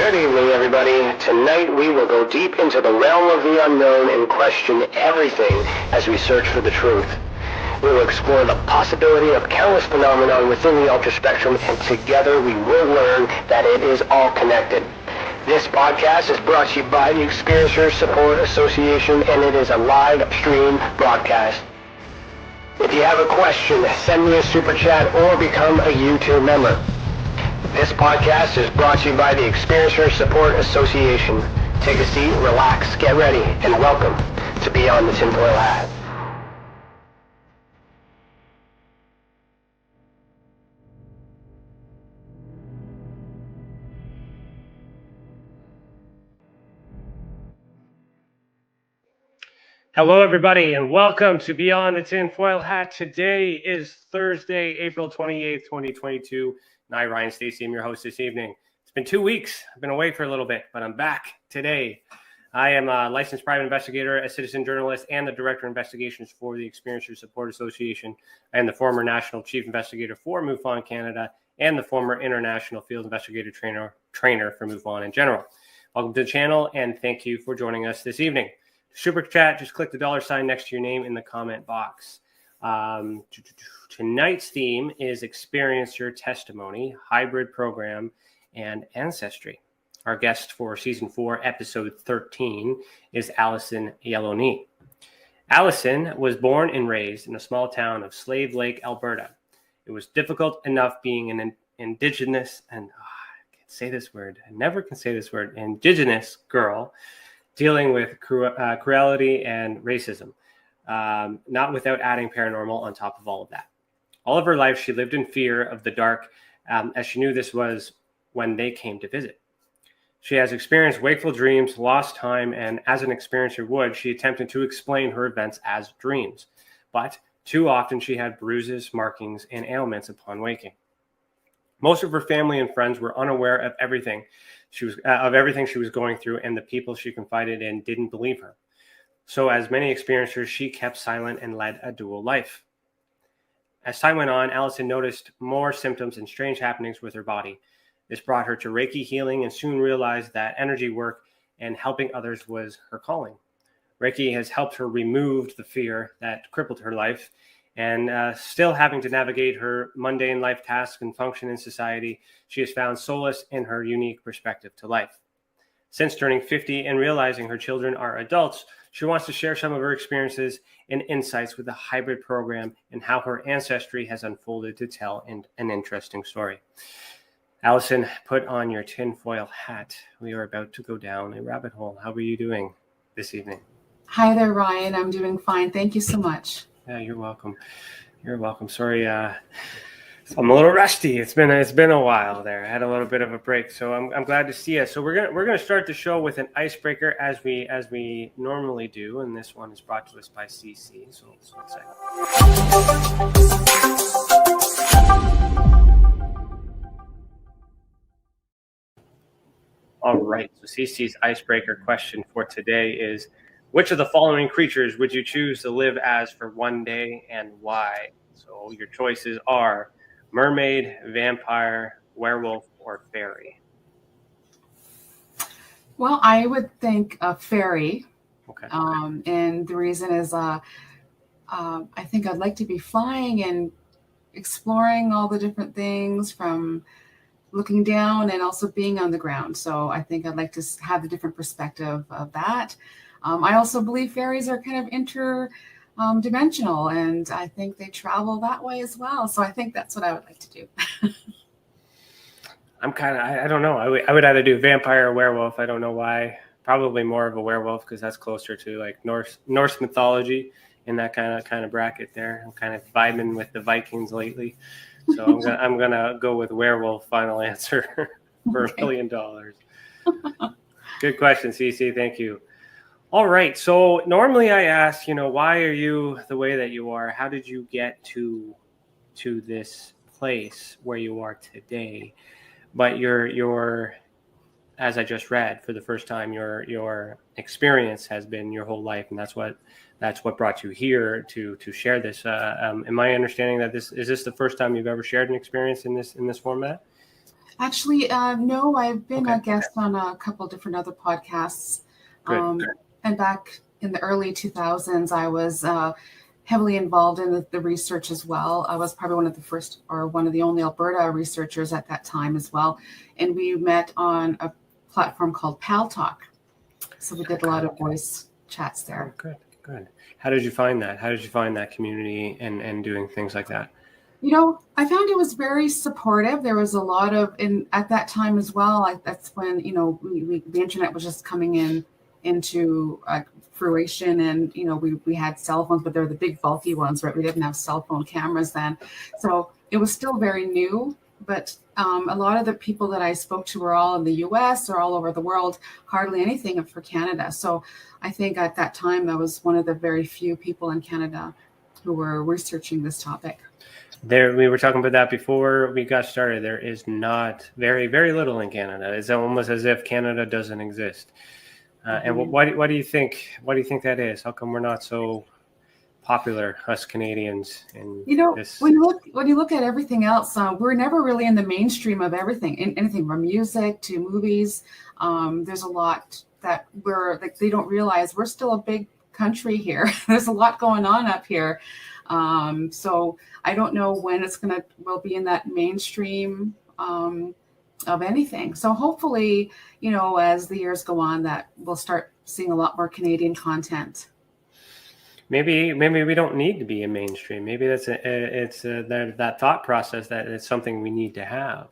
Good evening, everybody. Tonight we will go deep into the realm of the unknown and question everything as we search for the truth. We will explore the possibility of countless phenomena within the ultra spectrum, and together we will learn that it is all connected. This podcast is brought to you by the Experiencers Support Association, and it is a live stream broadcast. If you have a question, send me a super chat or become a YouTube member. This podcast is brought to you by the Experiencers Support Association. Take a seat, relax, get ready, and welcome to Beyond the Tinfoil Hat. Hello, everybody, and welcome to Beyond the Tinfoil Hat. Today is Thursday, April 28th, 2022, and I, Ryan Stacey, am your host this evening. It's been 2 weeks. I've been away for a little bit, but I'm back today. I am a licensed private investigator, a citizen journalist, and the director of investigations for the Experiencers Support Association. I am the former national chief investigator for MUFON Canada and the former international field investigator trainer for MUFON in general. Welcome to the channel, and thank you for joining us this evening. Super chat, just click the $ next to your name in the comment box. Tonight's theme is experiencer testimony, hybrid program, and ancestry. Our guest for season 4, episode 13 is Allison Yellowknee. Allison was born and raised in a small town of Slave Lake, Alberta. It was difficult enough being an Indigenous, and I can't say this word, I never can say this word, Indigenous girl, dealing with cruelty and racism, not without adding paranormal on top of all of that. All of her life, she lived in fear of the dark, as she knew this was when they came to visit. She has experienced wakeful dreams, lost time, and as an experiencer would, she attempted to explain her events as dreams. But too often she had bruises, markings, and ailments upon waking. Most of her family and friends were unaware of everything she was going through, and the people she confided in didn't believe her. So as many experiencers, she kept silent and led a dual life. As time went on, Allison noticed more symptoms and strange happenings with her body. This brought her to Reiki Healing and soon realized that energy work and helping others was her calling. Reiki has helped her remove the fear that crippled her life, and still having to navigate her mundane life tasks and function in society, she has found solace in her unique perspective to life. Since turning 50 and realizing her children are adults, she wants to share some of her experiences and insights with the hybrid program and how her ancestry has unfolded to tell an interesting story. Allison, put on your tinfoil hat. We are about to go down a rabbit hole. How are you doing this evening? Hi there, Ryan. I'm doing fine. Thank you so much. Yeah, you're welcome. You're welcome. Sorry, I'm a little rusty. It's been a while there. I had a little bit of a break, so I'm glad to see you. So we're gonna start the show with an icebreaker as we normally do, and this one is brought to us by CC. So let's 1 second. All right. So CC's icebreaker question for today is: which of the following creatures would you choose to live as for one day and why? So your choices are mermaid, vampire, werewolf, or fairy. Well, I would think a fairy. Okay. And the reason is I think I'd like to be flying and exploring all the different things, from looking down and also being on the ground. So I think I'd like to have the different perspective of that. I also believe fairies are kind of interdimensional, and I think they travel that way as well. So I think that's what I would like to do. I don't know. I would either do vampire or werewolf. I don't know why. Probably more of a werewolf because that's closer to like Norse mythology in that kind of bracket there. I'm kind of vibing with the Vikings lately. So I'm gonna go with werewolf. Final answer for $1 million. Good question, CC. Thank you. All right. So normally I ask, why are you the way that you are? How did you get to this place where you are today? But your as I just read for the first time, your experience has been your whole life, and that's what brought you here to share this. Am I understanding that is this the first time you've ever shared an experience in this format? Actually, no, I've been Okay. a guest on a couple different other podcasts. Good. And back in the early 2000s, I was heavily involved in the research as well. I was probably one of the first or one of the only Alberta researchers at that time as well. And we met on a platform called Pal Talk. So we did a lot of voice chats there. Oh, good. How did you find that? How did you find that community and doing things like that? You know, I found it was very supportive. There was a lot of, at that time as well, that's when, you know, the internet was just coming into fruition, and, you know, we had cell phones, but they're the big bulky ones, right? We didn't have cell phone cameras then. So it was still very new, but a lot of the people that I spoke to were all in the US or all over the world, hardly anything for Canada. So I think at that time, I was one of the very few people in Canada who were researching this topic. We were talking about that before we got started. There is not very, very little in Canada. It's almost as if Canada doesn't exist. And why do you think? Why do you think that is? How come we're not so popular, us Canadians? You know, when you look at everything else, we're never really in the mainstream of everything. Anything from music to movies. There's a lot that they don't realize we're still a big country here. There's a lot going on up here. So I don't know when we'll be in that mainstream of anything. So hopefully, you know, as the years go on, that we'll start seeing a lot more Canadian content. Maybe we don't need to be in mainstream. Maybe that thought process that it's something we need to have.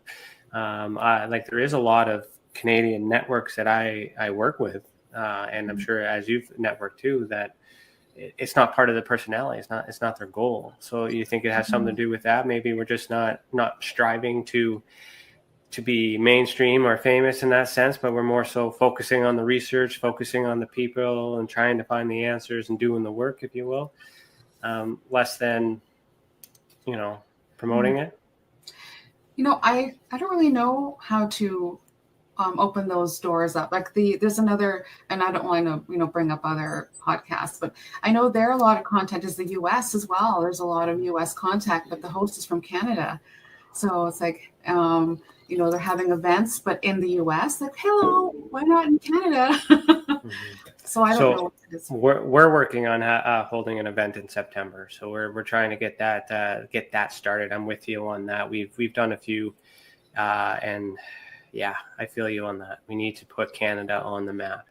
There is a lot of Canadian networks that I work with, and I'm sure as you've networked too, that it's not part of the personality. It's not their goal. So you think it has something to do with that? Maybe we're just not striving to be mainstream or famous in that sense, but we're more so focusing on the research, focusing on the people, and trying to find the answers and doing the work, if you will, less than, you know, promoting it. You know, I don't really know how to open those doors up. Like there's another, and I don't want to, you know, bring up other podcasts, but I know there a lot of content is the US as well. There's a lot of US contact, but the host is from Canada. So it's like, you know, they're having events, but in the US, like, hello, why not in Canada? So I don't know what it is. We're working on holding an event in September. So we're trying to get that started. I'm with you on that. We've done a few, and yeah, I feel you on that. We need to put Canada on the map,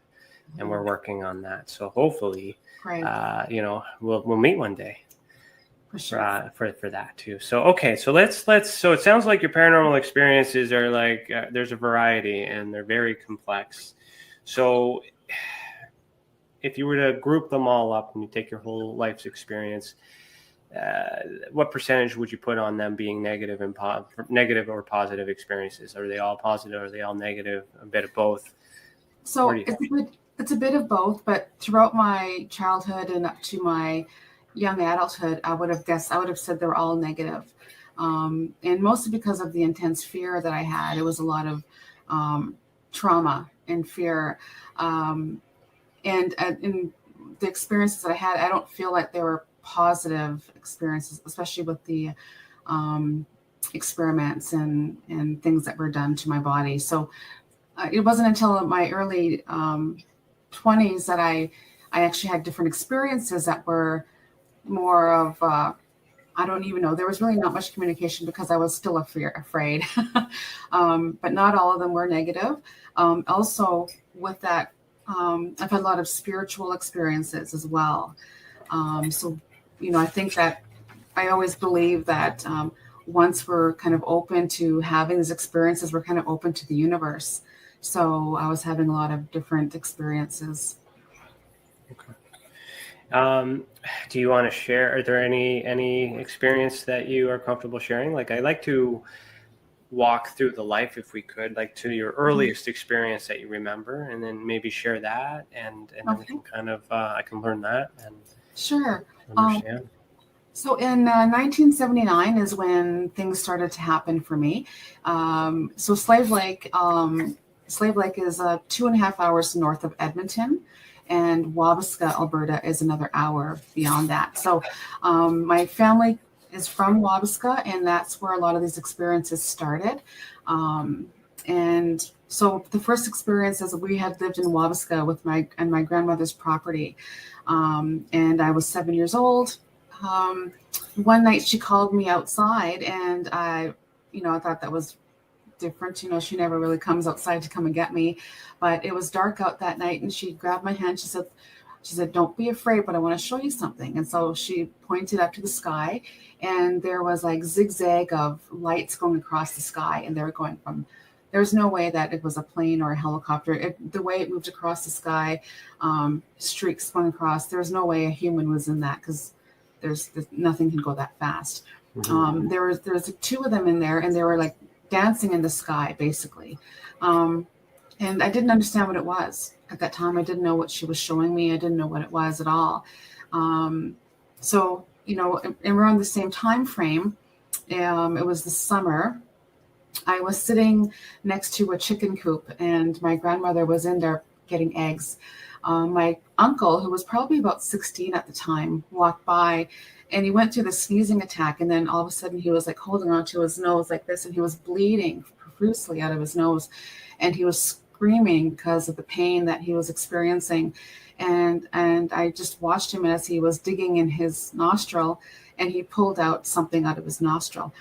and we're working on that. So hopefully, you know, we'll meet one day. For sure. For that too. So okay, so let's. So it sounds like your paranormal experiences are like there's a variety, and they're very complex. So if you were to group them all up and you take your whole life's experience, what percentage would you put on them being negative negative or positive experiences? Are they all positive? Are they all negative? A bit of both? So it's a bit of both, but throughout my childhood and up to my young adulthood, I would have said they're all negative. And mostly because of the intense fear that I had. It was a lot of trauma and fear. And in the experiences that I had, I don't feel like they were positive experiences, especially with the experiments and things that were done to my body. So it wasn't until my early 20s that I actually had different experiences that were more of, I don't even know. There was really not much communication because I was still afraid. But not all of them were negative. Also, with that, I've had a lot of spiritual experiences as well. So, you know, I think that I always believe that once we're kind of open to having these experiences, we're kind of open to the universe. So I was having a lot of different experiences. Okay. Do you want to share? Are there any experience that you are comfortable sharing? Like, I like to walk through the life, if we could, like to your earliest experience that you remember, and then maybe share that, and then we can kind of I can learn that and sure understand. So in 1979 is when things started to happen for me. So Slave Lake is 2.5 hours north of Edmonton, and Wabasca, Alberta is another hour beyond that. So my family is from Wabasca, and that's where a lot of these experiences started. And so the first experience is we had lived in Wabasca with my grandmother's property, and I was 7 years old. One night she called me outside, and I thought that was different. She never really comes outside to come and get me, but it was dark out that night, and she grabbed my hand. She said, "Don't be afraid, but I want to show you something." And so she pointed up to the sky, and there was like zigzag of lights going across the sky, and they were going from. There's no way that it was a plane or a helicopter. The way it moved across the sky, streaks going across. There's no way a human was in that, because there's nothing can go that fast. Mm-hmm. There's two of them in there, and they were like dancing in the sky, basically. And I didn't understand what it was at that time. I didn't know what she was showing me. I didn't know what it was at all. So around the same time frame, it was the summer. I was sitting next to a chicken coop, and my grandmother was in there getting eggs. My uncle, who was probably about 16 at the time, walked by, and he went through the sneezing attack, and then all of a sudden he was like holding onto his nose like this, and he was bleeding profusely out of his nose, and he was screaming because of the pain that he was experiencing. And I just watched him as he was digging in his nostril, and he pulled out something out of his nostril.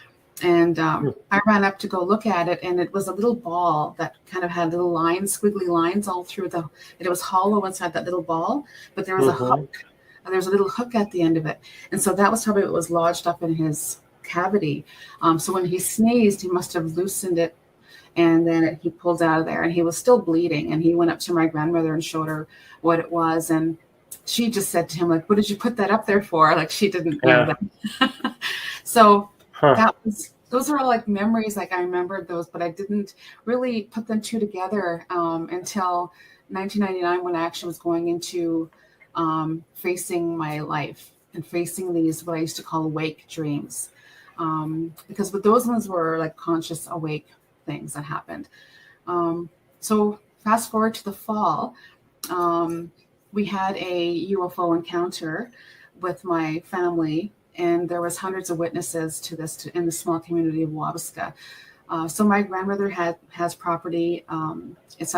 And I ran up to go look at it, and it was a little ball that kind of had little lines, squiggly lines all through it was hollow inside that little ball, but there was a hook, and there's a little hook at the end of it. And so that was probably what was lodged up in his cavity. So when he sneezed, he must have loosened it, and then he pulled out of there, and he was still bleeding. And he went up to my grandmother and showed her what it was. And she just said to him, like, "What did you put that up there for?" Like, she didn't know that. So those are all like memories. Like, I remembered those, but I didn't really put them two together until 1999, when I actually was going into facing my life and facing these, what I used to call wake dreams. Because with those ones were like conscious awake things that happened. So fast forward to the fall, we had a UFO encounter with my family, and there was hundreds of witnesses to this in the small community of Wabasca. So my grandmother has property. It's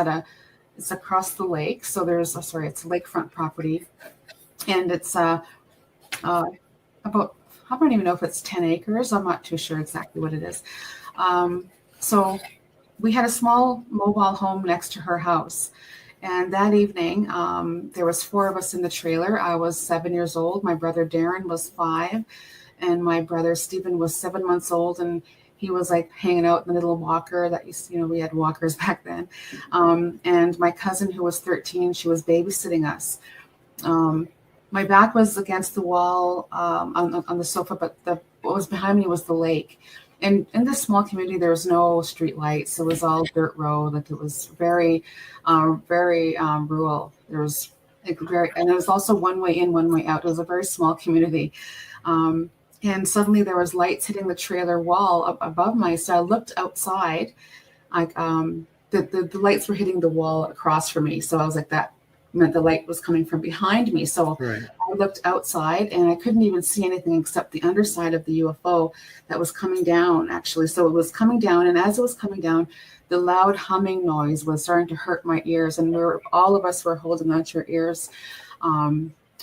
across the lake. So it's lakefront property, and it's about, I don't even know if it's 10 acres. I'm not too sure exactly what it is. So we had a small mobile home next to her house. And that evening, there was 4 of us in the trailer. I was 7 years old. My brother Darren was 5, and my brother Stephen was 7 months old. And he was like hanging out in the little walker that we had walkers back then. And my cousin, who was 13, she was babysitting us. My back was against the wall on the sofa, but what was behind me was the lake. And in this small community, there was no street lights. It was all dirt road. Like, it was very, very rural. There was and there was also one way in, one way out. It was a very small community. And suddenly there was lights hitting the trailer wall above me. So I looked outside, like the lights were hitting the wall across from me. So I was like, that meant the light was coming from behind me. So right. I looked outside, and I couldn't even see anything except the underside of the UFO that was coming down, actually. So it was coming down, and as it was coming down, the loud humming noise was starting to hurt my ears, and all of us were holding onto our ears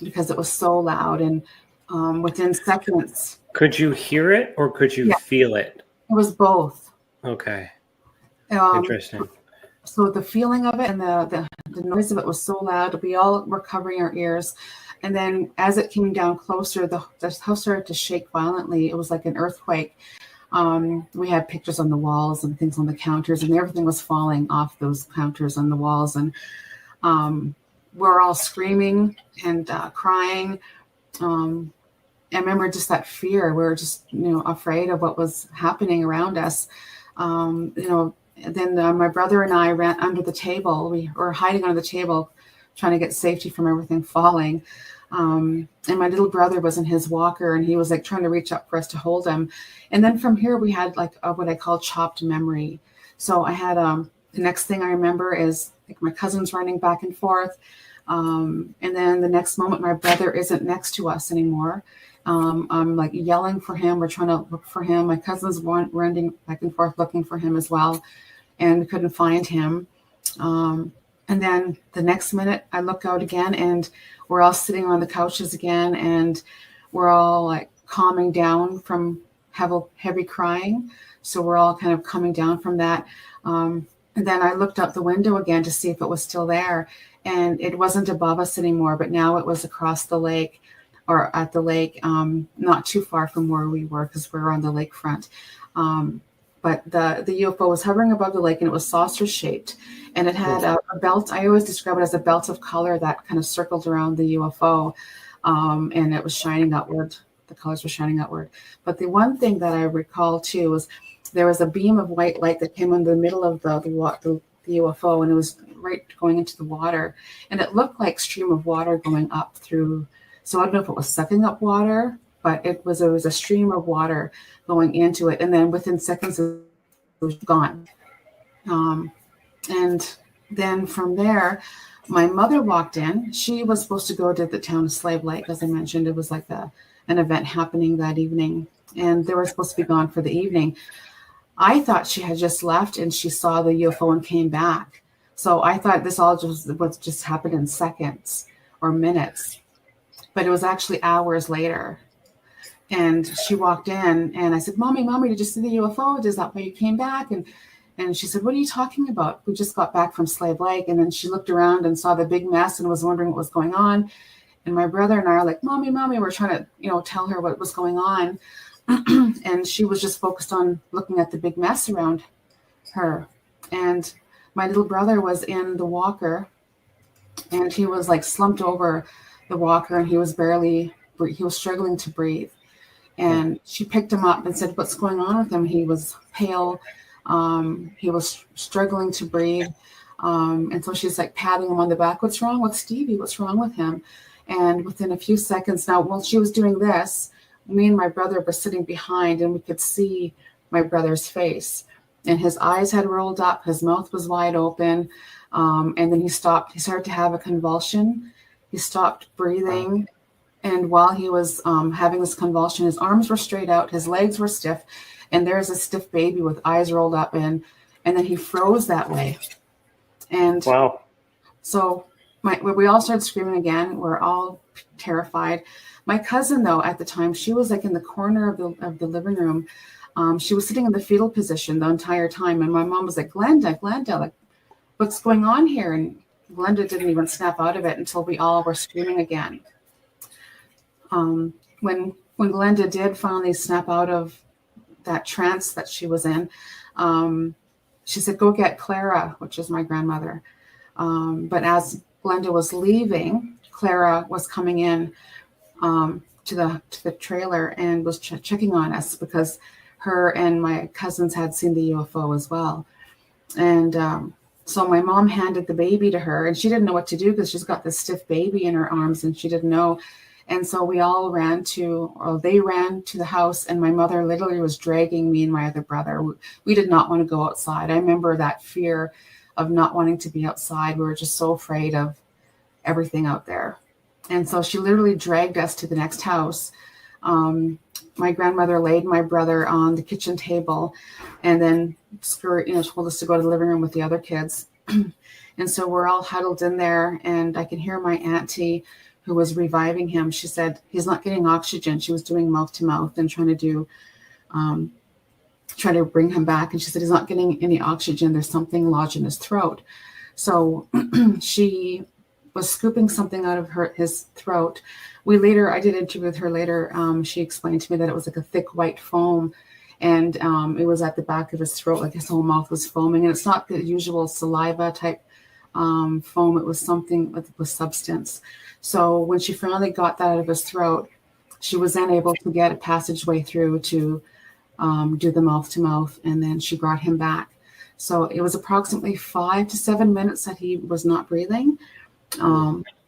because it was so loud. And within seconds. Could you hear it, or could you feel it? It was both. Okay. Interesting. So the feeling of it and the noise of it was so loud. We all were covering our ears. And then as it came down closer, the house started to shake violently. It was like an earthquake. We had pictures on the walls and things on the counters, and everything was falling off those counters on the walls. And we're all screaming and crying. I remember just that fear. We were just, afraid of what was happening around us. And then my brother and I ran under the table. We were hiding under the table, trying to get safety from everything falling. And my little brother was in his walker, and he was like trying to reach up for us to hold him. And then from here, we had like what I call chopped memory. So I had The next thing I remember is like my cousin's running back and forth. And then the next moment, my brother isn't next to us anymore. I'm like yelling for him. We're trying to look for him. My cousin's running back and forth looking for him as well, and we couldn't find him. And then the next minute I look out again, and we're all sitting on the couches again, and we're all like calming down from heavy crying. So we're all kind of coming down from that. And then I looked out the window again to see if it was still there, and it wasn't above us anymore, but now it was across the lake, or at the lake, not too far from where we were, because we're on the lakefront. But the UFO was hovering above the lake, and it was saucer shaped, and it had a belt. I always describe it as a belt of color that kind of circled around the UFO, and it was shining outward. The colors were shining outward. But the one thing that I recall too was there was a beam of white light that came in the middle of the UFO, and it was right going into the water, and it looked like stream of water going up through. So I don't know if it was sucking up water, but it was a stream of water going into it, and then within seconds it was gone. And then from there, my mother walked in. She was supposed to go to the town of Slave Lake, as I mentioned. It was like an event happening that evening, and they were supposed to be gone for the evening. I thought she had just left, and she saw the UFO and came back. So I thought this all just happened in seconds or minutes, but it was actually hours later. And she walked in, and I said, Mommy, did you see the UFO? Is that why you came back? And she said, what are you talking about? We just got back from Slave Lake. And then she looked around and saw the big mess and was wondering what was going on. And my brother and I are like, Mommy, we're trying to, tell her what was going on. And she was just focused on looking at the big mess around her. And my little brother was in the walker, and he was like slumped over the walker, and he was struggling to breathe. And she picked him up and said, what's going on with him? He was pale. He was struggling to breathe. And so she's like patting him on the back. What's wrong with Stevie? What's wrong with him? And within a few seconds, now, while she was doing this, me and my brother were sitting behind, and we could see my brother's face. And his eyes had rolled up. His mouth was wide open. And then he stopped. He started to have a convulsion. He stopped breathing. And while he was having this convulsion, his arms were straight out, his legs were stiff, and there's a stiff baby with eyes rolled up in, and then he froze that way. And wow. So we all started screaming again. We're all terrified. My cousin, though, at the time, she was like in the corner of the living room. She was sitting in the fetal position the entire time, and my mom was like, Glenda, like, what's going on here? And Glenda didn't even snap out of it until we all were screaming again. When Glenda did finally snap out of that trance that she was in, she said, go get Clara, which is my grandmother. But as Glenda was leaving, Clara was coming in to the trailer and was checking on us, because her and my cousins had seen the UFO as well. And so my mom handed the baby to her, and she didn't know what to do because she's got this stiff baby in her arms, and she didn't know. And so they ran to the house, and my mother literally was dragging me and my other brother. We did not want to go outside. I remember that fear of not wanting to be outside. We were just so afraid of everything out there. And so she literally dragged us to the next house. My grandmother laid my brother on the kitchen table, and then told us to go to the living room with the other kids. And so we're all huddled in there, and I can hear my auntie, who was reviving him. She said, he's not getting oxygen. She was doing mouth to mouth and trying to bring him back. And she said, he's not getting any oxygen. There's something lodged in his throat. So she was scooping something out of his throat. I did an interview with her later. She explained to me that it was like a thick white foam, and it was at the back of his throat, like his whole mouth was foaming. And it's not the usual saliva type foam. It was something with substance. So when she finally got that out of his throat, she was then able to get a passageway through to do the mouth to mouth, and then she brought him back. So it was approximately 5 to 7 minutes that he was not breathing.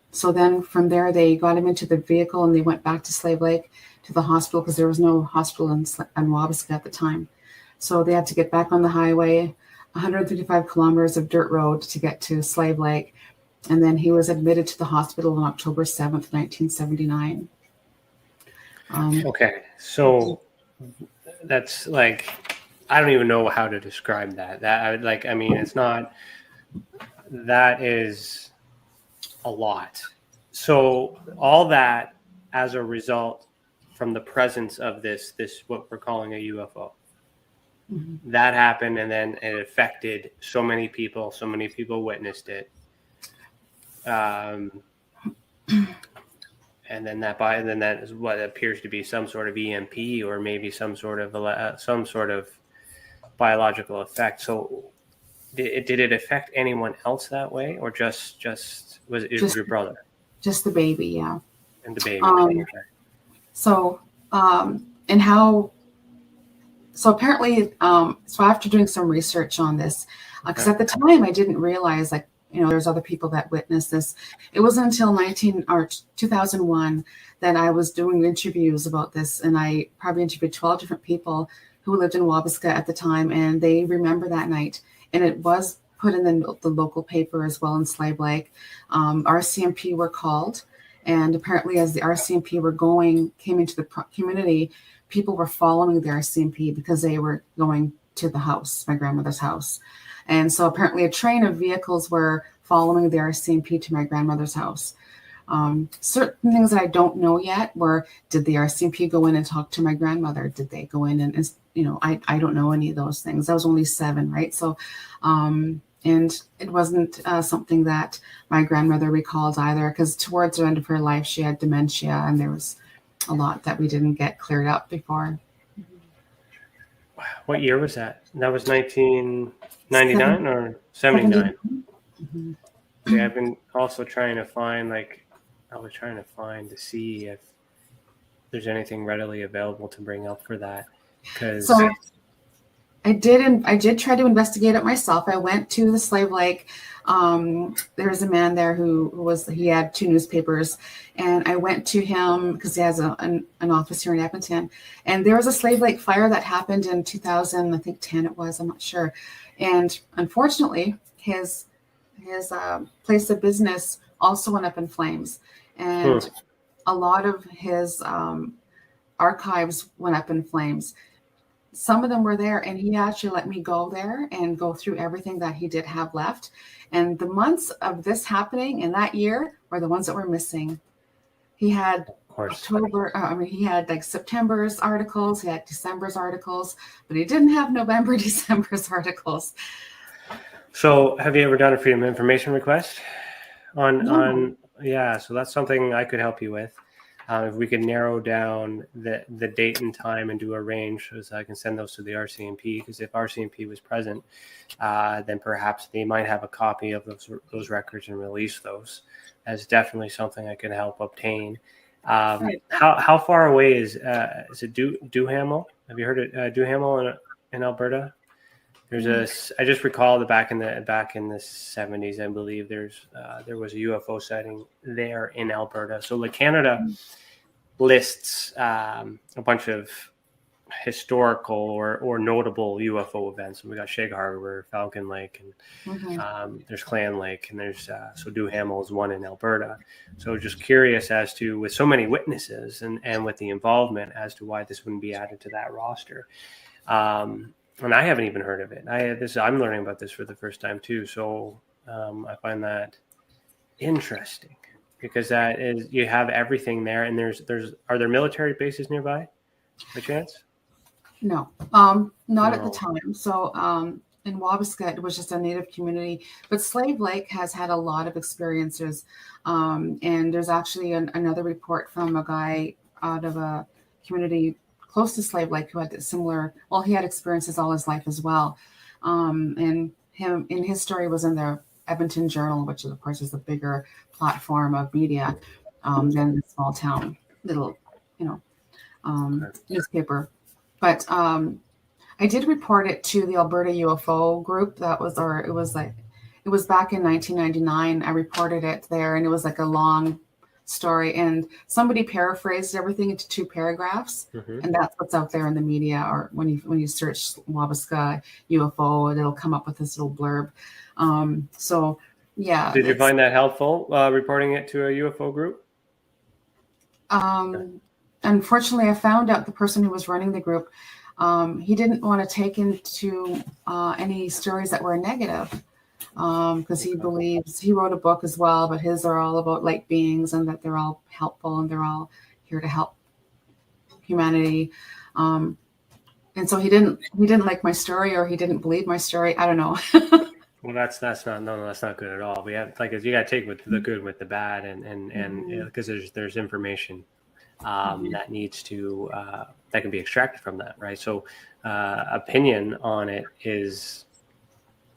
So then from there, they got him into the vehicle, and they went back to Slave Lake to the hospital, because there was no hospital in Wabasca at the time. So they had to get back on the highway. 135 kilometers of dirt road to get to Slave Lake. And then he was admitted to the hospital on October 7th, 1979. Okay, so that's like, I don't even know how to describe that. I mean, it's not, that is a lot. So all that as a result from the presence of this what we're calling a UFO. Mm-hmm. That happened, and then it affected so many people. So many people witnessed it. And then that is what appears to be some sort of EMP, or maybe some sort of biological effect. So did it affect anyone else that way, or just was it your brother? Just the baby, yeah. And the baby. Okay. So apparently, so after doing some research on this, because at the time I didn't realize, like, there's other people that witnessed this. It wasn't until 2001 that I was doing interviews about this, and I probably interviewed 12 different people who lived in Wabasca at the time, and they remember that night. And it was put in the local paper as well in Slave Lake. RCMP were called, and apparently as the RCMP came into the community, people were following the RCMP because they were going to the house, my grandmother's house. And so apparently a train of vehicles were following the RCMP to my grandmother's house. Certain things that I don't know yet were, did the RCMP go in and talk to my grandmother? Did they go in and I don't know any of those things. I was only 7, right? So, and it wasn't something that my grandmother recalled either, because towards the end of her life, she had dementia, and there was a lot that we didn't get cleared up before. What year was that? That was 1999 or 79? Mm-hmm. Okay, I've been also trying to find, to see if there's anything readily available to bring up for that. So I did try to investigate it myself. I went to the Slave Lake. There was a man there he had 2 newspapers, and I went to him because he has an office here in Edmonton. And there was a Slave Lake fire that happened in 2000, I think 10 it was, I'm not sure. And unfortunately, his place of business also went up in flames, and a lot of his archives went up in flames. Some of them were there, and he actually let me go there and go through everything that he did have left. And the months of this happening in that year were the ones that were missing. He had he had like September's articles, he had December's articles, but he didn't have November, December's articles. So have you ever done a Freedom of Information request on so that's something I could help you with. If we could narrow down the date and time and do a range, so I can send those to the RCMP, because if RCMP was present, then perhaps they might have a copy of those records and release those. That's definitely something I could help obtain. How far away is it Duhamel? Have you heard of Duhamel in Alberta? I just recall that back in the 70s, I believe there was a UFO sighting there in Alberta. So like Canada lists a bunch of historical or notable UFO events. And we got Shag Harbor, Falcon Lake, and there's Clan Lake, and there's so Duhamel is one in Alberta. So just curious as to, with so many witnesses and with the involvement, as to why this wouldn't be added to that roster. And I haven't even heard of it. I'm learning about this for the first time too. So I find that interesting, because that is, you have everything there, and are there military bases nearby by chance? No, not at the time. So in Wabasca, it was just a native community, but Slave Lake has had a lot of experiences. And there's actually another report from a guy out of a community close to Slave Lake who had he had experiences all his life as well. And his story was in the Edmonton Journal, which of course is a bigger platform of media than the small town little, newspaper. But I did report it to the Alberta UFO group. It was back in 1999. I reported it there, and it was like a long story, and somebody paraphrased everything into 2 paragraphs, and that's what's out there in the media, or when you search Wabasca UFO, it'll come up with this little blurb. So yeah. Did you find that helpful, reporting it to a UFO group? Unfortunately, I found out the person who was running the group, he didn't want to take into any stories that were negative, because he believes, he wrote a book as well, but his are all about light beings and that they're all helpful and they're all here to help humanity. And so he didn't like my story, or he didn't believe my story. I don't know. Well, that's not good at all. We have, like, you got to take with the good with the bad, and because there's information that needs to that can be extracted from that, right? So opinion on it is,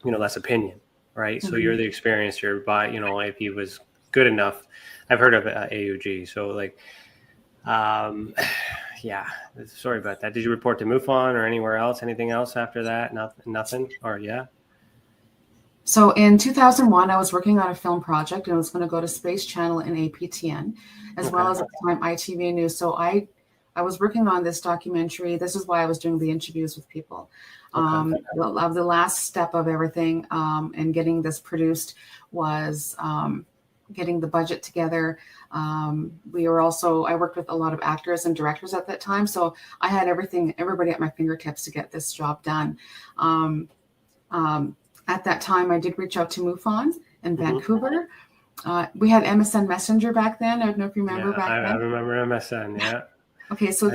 that's opinion, right? So you're the experiencer, by, if he was good enough. I've heard of AUG, so like, yeah, sorry about that. Did you report to MUFON or anywhere else? Anything else after that? Nothing? Or yeah? So in 2001, I was working on a film project, and it was going to go to Space Channel and APTN, as well as at the time ITV News. So I was working on this documentary. This is why I was doing the interviews with people. The last step of everything, and getting this produced was getting the budget together. I worked with a lot of actors and directors at that time. So I had everybody at my fingertips to get this job done. At that time, I did reach out to MUFON in Vancouver. We had MSN Messenger back then. I don't know if you remember back then. I remember MSN, yeah. Okay, so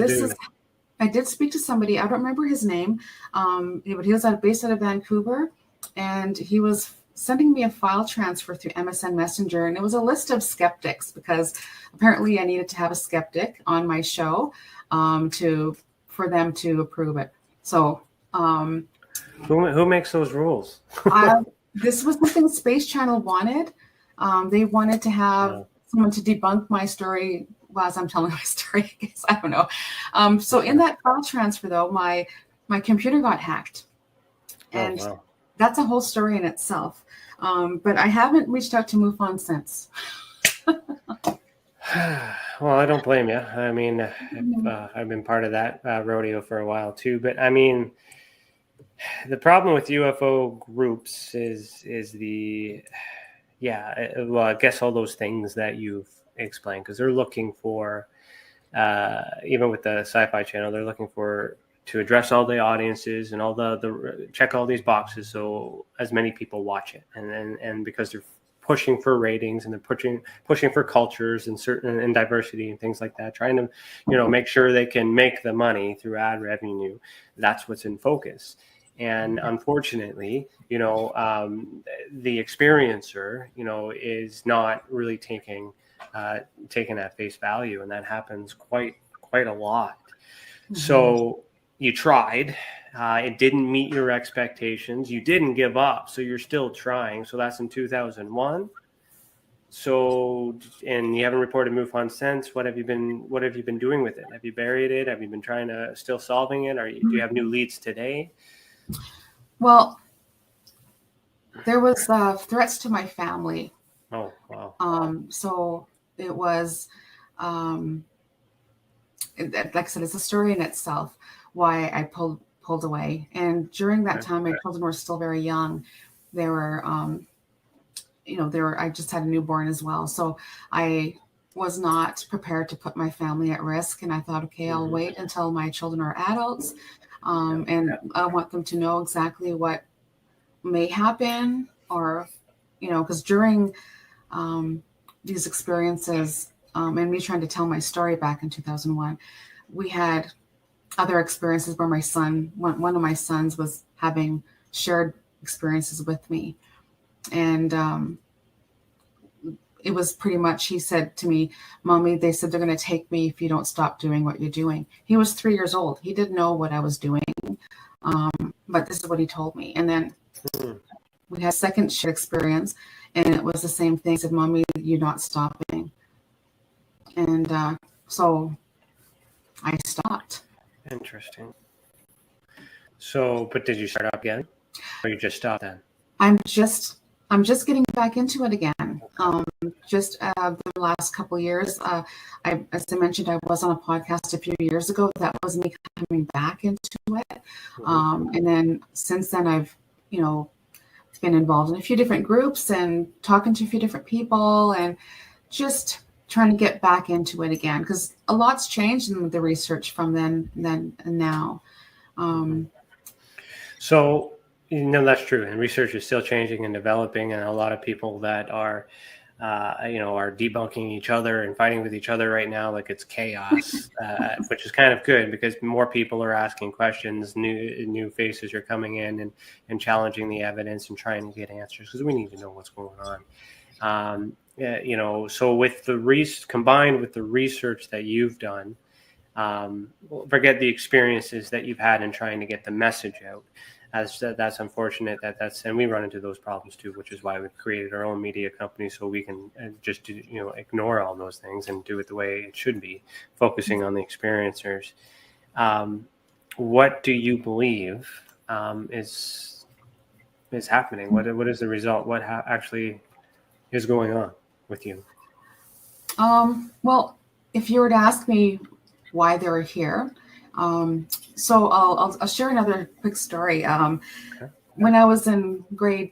I did speak to somebody. I don't remember his name, but he was based out of Vancouver, and he was sending me a file transfer through MSN Messenger, and it was a list of skeptics, because apparently I needed to have a skeptic on my show for them to approve it. So who makes those rules? This was something Space Channel wanted. They wanted to have someone to debunk my story as I'm telling my story. I guess, I don't know. So in that file transfer, though, my computer got hacked, and that's a whole story in itself. But I haven't reached out to MUFON since. Well, I don't blame you. I mean, I've been part of that rodeo for a while too. But I mean, the problem with UFO groups is I guess all those things that you've explained, because they're looking for, even with the Sci-Fi Channel, they're looking to address all the audiences and all the check all these boxes, so as many people watch it, and because they're pushing for ratings, and they're pushing for cultures and diversity and things like that, trying to make sure they can make the money through ad revenue. That's what's in focus. And unfortunately, the experiencer, is not really taken at face value, and that happens quite a lot. So you tried, it didn't meet your expectations, you didn't give up, so you're still trying. So that's in 2001. So, and you haven't reported MUFON since. What have you been doing with it? Have you buried it? Have you been trying to still solving it? Do you have new leads today? Well, there was threats to my family. Oh, wow. So it was, like I said, it's a story in itself why I pulled away. And during that time, my children were still very young. They were, I just had a newborn as well. So I was not prepared to put my family at risk. And I thought, okay, I'll wait until my children are adults. And I want them to know exactly what may happen, or, because during these experiences, and me trying to tell my story back in 2001, we had other experiences where one of my sons was having shared experiences with me. And it was pretty much, he said to me, "Mommy, they said they're going to take me if you don't stop doing what you're doing." He was 3 years old. He didn't know what I was doing. But this is what he told me. And then we had a second shared experience, and it was the same thing. He said, "Mommy, you're not stopping." And so I stopped. Interesting. So, but did you start up again, or you just stopped then? I'm just getting back into it again. Just the last couple of years, as I mentioned, I was on a podcast a few years ago. That was me coming back into it. And then since then, I've, been involved in a few different groups and talking to a few different people and just trying to get back into it again, because a lot's changed in the research from then and now. So, that's true. And research is still changing and developing. And a lot of people that are, are debunking each other and fighting with each other right now, like it's chaos, which is kind of good because more people are asking questions, new faces are coming in and challenging the evidence and trying to get answers, because we need to know what's going on. So with combined with the research that you've done, forget the experiences that you've had in trying to get the message out. That's unfortunate and we run into those problems too, which is why we've created our own media company, so we can just ignore all those things and do it the way it should be, focusing on the experiencers. What do you believe is happening? What is the result? What actually is going on with you? Well, if you were to ask me why they're here, so I'll share another quick story. Okay. When I was in grade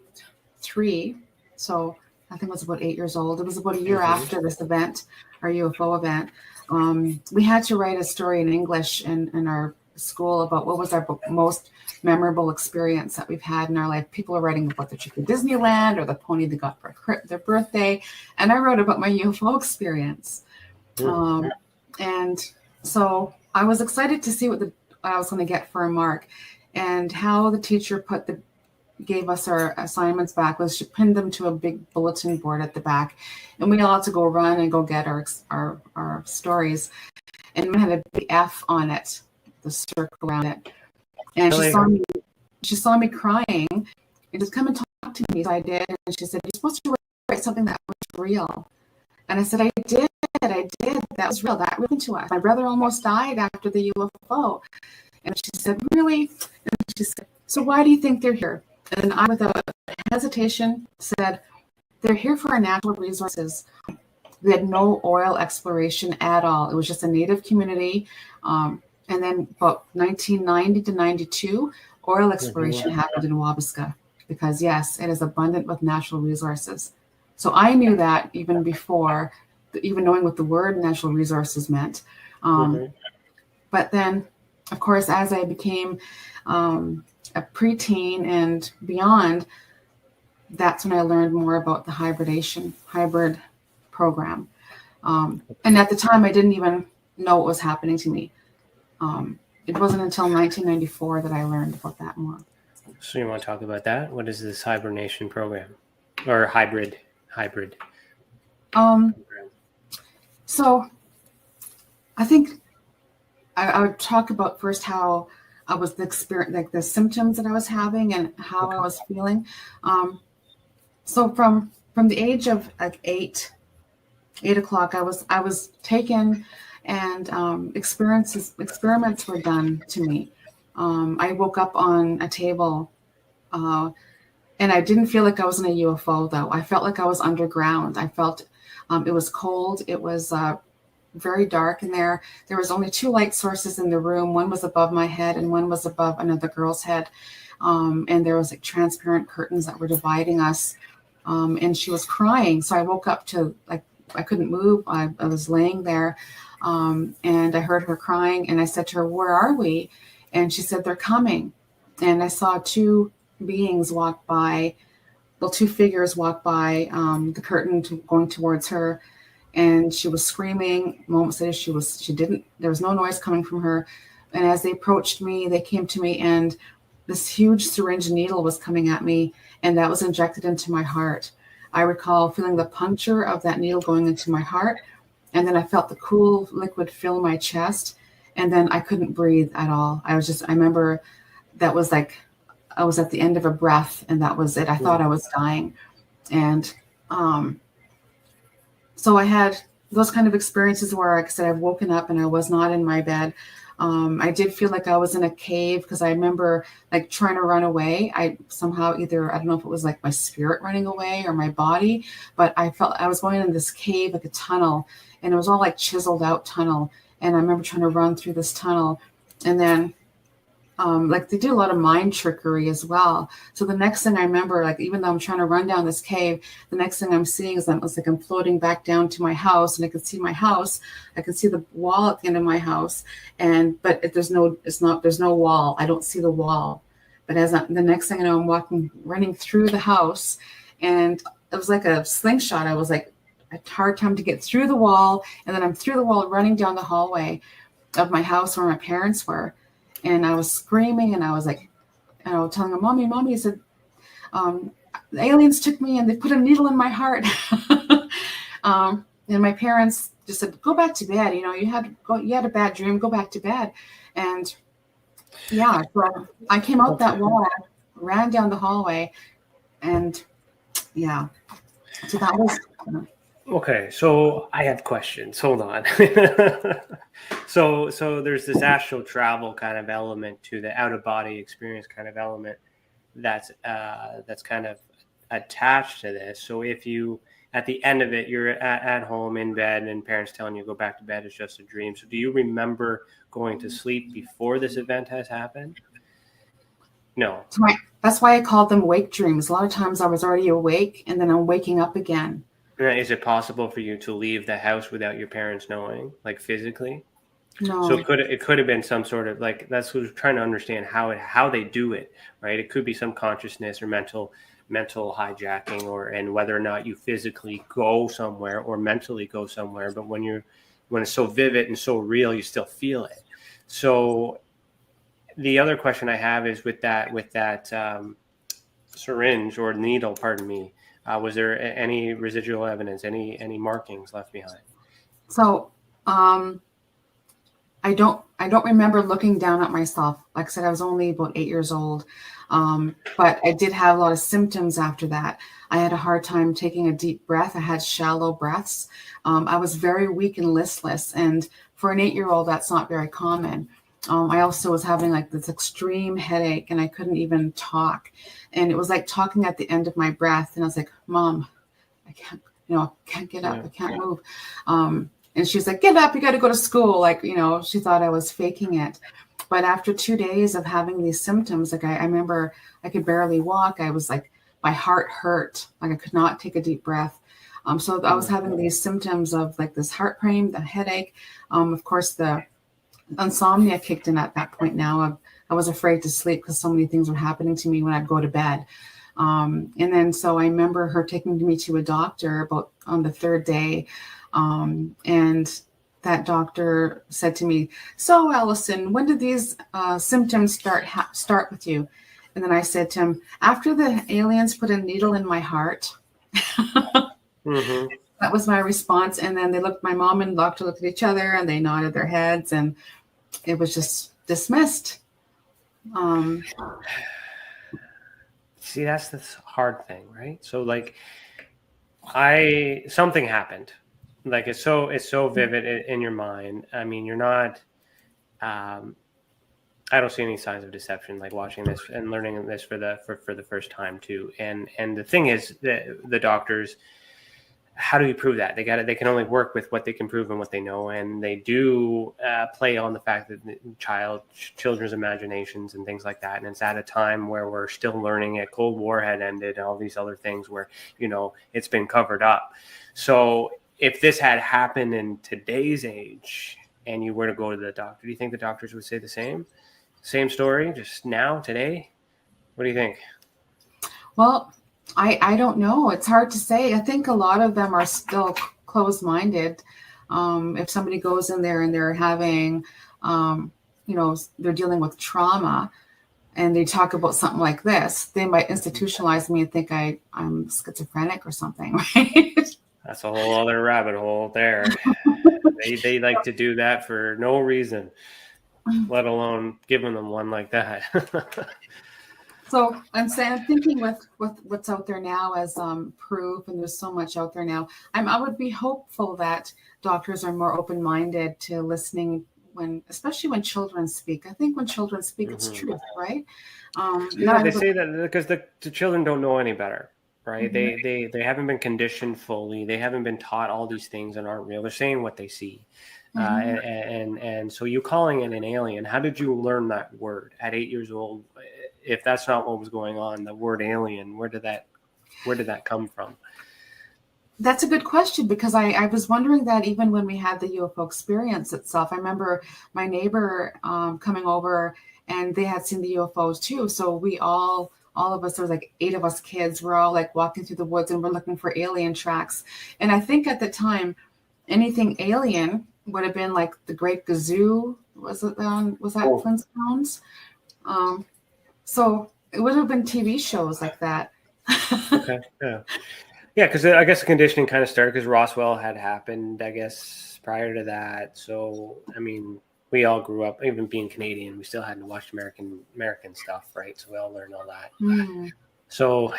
3, so I think I was about 8 years old. It was about a year after this event, our UFO event. We had to write a story in English in our school about what was our most memorable experience that we've had in our life. People are writing about the trip to Disneyland or the pony they got for their birthday, and I wrote about my UFO experience. And so I was excited to see what I was going to get for a mark, and how the teacher gave us our assignments back was she pinned them to a big bulletin board at the back, and we all had to go run and go get our stories. And we had a big F on it, the circle around it. And she saw me crying and just come and talk to me. So I did, and she said, "You're supposed to write something that was real." And I said, I did. That was real. That happened to us. My brother almost died after the UFO. And she said, "Really?" And she said, "So why do you think they're here?" And I, with a hesitation, said, "They're here for our natural resources." We had no oil exploration at all. It was just a native community. And then about 1990 to 92, oil exploration happened in Wabasca, because, yes, it is abundant with natural resources. So I knew that even before, even knowing what the word natural resources meant. But then, of course, as I became a preteen and beyond, that's when I learned more about the hybrid program. And at the time, I didn't even know what was happening to me. It wasn't until 1994 that I learned about that more. So you want to talk about that? What is this hibernation program, or hybrid? So I think I would talk about first how I was the symptoms that I was having and how I was feeling. So from the age of like 8 o'clock, I was taken, and experiments were done to me. I woke up on a table, and I didn't feel like I was in a UFO, though. I felt like I was underground. I felt it was cold. It was very dark in there. There was only 2 light sources in the room. One was above my head and one was above another girl's head. And there was like transparent curtains that were dividing us. And she was crying. So I woke up to, like, I couldn't move. I was laying there, and I heard her crying. And I said to her, "Where are we?" And she said, "They're coming." And I saw 2 beings walk by, 2 figures walk by the curtain going towards her, and she was screaming. Moments later, there was no noise coming from her. And as they approached me, they came to me, and this huge syringe needle was coming at me, and that was injected into my heart. I recall feeling the puncture of that needle going into my heart, and then I felt the cool liquid fill my chest, and then I couldn't breathe at all. I remember that was like I was at the end of a breath, and that was it. I thought I was dying. And so I had those kind of experiences where, like I said, I've woken up and I was not in my bed. I did feel like I was in a cave because I remember like trying to run away. I somehow either, I don't know if it was like my spirit running away or my body, but I felt I was going in this cave, like a tunnel, and it was all like chiseled out tunnel. And I remember trying to run through this tunnel, and then like they do a lot of mind trickery as well. So the next thing I remember, like even though I'm trying to run down this cave, the next thing I'm seeing is it's like I'm floating back down to my house, and I can see my house. I can see the wall at the end of my house, but there's no wall. I don't see the wall. But the next thing I know, I'm running through the house, and it was like a slingshot. I was like a hard time to get through the wall, and then I'm through the wall, running down the hallway of my house where my parents were. And I was screaming, and I was like, telling them, Mommy, I said, the aliens took me and they put a needle in my heart. And my parents just said, go back to bed. You had a bad dream, go back to bed. And yeah, so I came out that wall, ran down the hallway, and yeah, so that was. Okay, so I have questions. Hold on. So there's this astral travel kind of element to the out of body experience kind of element that's kind of attached to this. So if you at the end of it you're at home in bed and parents telling you go back to bed, it's just a dream. So do you remember going to sleep before this event has happened? No. That's why I called them wake dreams. A lot of times I was already awake and then I'm waking up again. Is it possible for you to leave the house without your parents knowing, like physically? No. So it could have been some sort of like, that's what we're trying to understand how they do it, right? It could be some consciousness or mental hijacking, and whether or not you physically go somewhere or mentally go somewhere. But when it's so vivid and so real, you still feel it. So the other question I have is with that syringe or needle, pardon me. Was there any residual evidence, any markings left behind? So, I don't remember looking down at myself. Like I said, I was only about 8 years old. But I did have a lot of symptoms after that. I had a hard time taking a deep breath. I had shallow breaths. I was very weak and listless. And for an 8-year-old, that's not very common. I also was having like this extreme headache, and I couldn't even talk. And it was like talking at the end of my breath. And I was like, Mom, I can't get up. I can't move. And she's like, get up, you got to go to school. Like, she thought I was faking it. But after 2 days of having these symptoms, like I remember I could barely walk. I was like, my heart hurt. Like I could not take a deep breath. So I was having these symptoms of like this heart pain, the headache. Of course, the insomnia kicked in at that point. Now I was afraid to sleep because so many things were happening to me when I'd go to bed. And then so I remember her taking me to a doctor about on the third day. And that doctor said to me, so Allison, when did these symptoms start with you? And then I said to him, after the aliens put a needle in my heart. Mm-hmm. That was my response. And then my mom and the doctor looked at each other and they nodded their heads, and it was just dismissed. See, that's the hard thing, right? So like something happened. Like it's so vivid in your mind. I mean, you're not, I don't see any signs of deception, like watching this and learning this for the first time too. And the thing is that the doctors, how do you prove that? They can only work with what they can prove and what they know. And they do play on the fact that children's imaginations and things like that. And it's at a time where we're still learning it. Cold War had ended and all these other things where, it's been covered up. So if this had happened in today's age and you were to go to the doctor, do you think the doctors would say the same story just now, today? What do you think? Well, I don't know. It's hard to say. I think a lot of them are still closed-minded. If somebody goes in there and they're having, they're dealing with trauma and they talk about something like this, they might institutionalize me and think I'm schizophrenic or something, right? That's a whole other rabbit hole there. They like to do that for no reason, let alone giving them one like that. So I'm thinking with what's out there now as proof, and there's so much out there now. I would be hopeful that doctors are more open-minded to listening especially when children speak. I think when children speak, it's truth, right? Yeah, they say that because the children don't know any better, right? They haven't been conditioned fully. They haven't been taught all these things and aren't real. They're saying what they see. And so you calling it an alien, how did you learn that word at 8 years old? If that's not what was going on, the word alien, where did that come from? That's a good question, because I was wondering that even when we had the UFO experience itself. I remember my neighbor coming over, and they had seen the UFOs too. So we all of us, there was like 8 of us kids, we're all like walking through the woods and we're looking for alien tracks. And I think at the time, anything alien would have been like the Great Gazoo. Was that Flintstones? So it would have been TV shows like that. Okay. Yeah, because I guess the conditioning kind of started because Roswell had happened, I guess, prior to that. So, I mean, we all grew up, even being Canadian, we still hadn't watched American stuff, right? So we all learned all that. So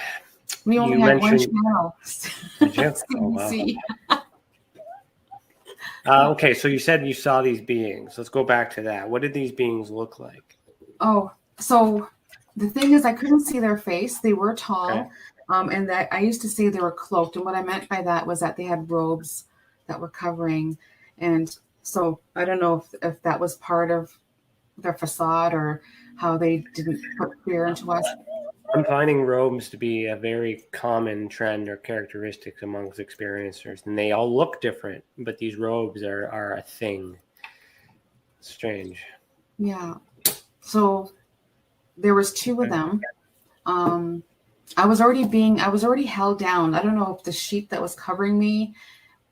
we only had one channel. Did you? Oh, wow. Okay, so you said you saw these beings. Let's go back to that. What did these beings look like? Oh, so the thing is, I couldn't see their face. They were tall. Okay. And that I used to say they were cloaked. And what I meant by that was that they had robes that were covering. And so I don't know if that was part of their facade or how they didn't put fear into us. I'm finding robes to be a very common trend or characteristic amongst experiencers. And they all look different, but these robes are a thing. Strange. Yeah. So there was 2 of them. I was already held down. I don't know if the sheet that was covering me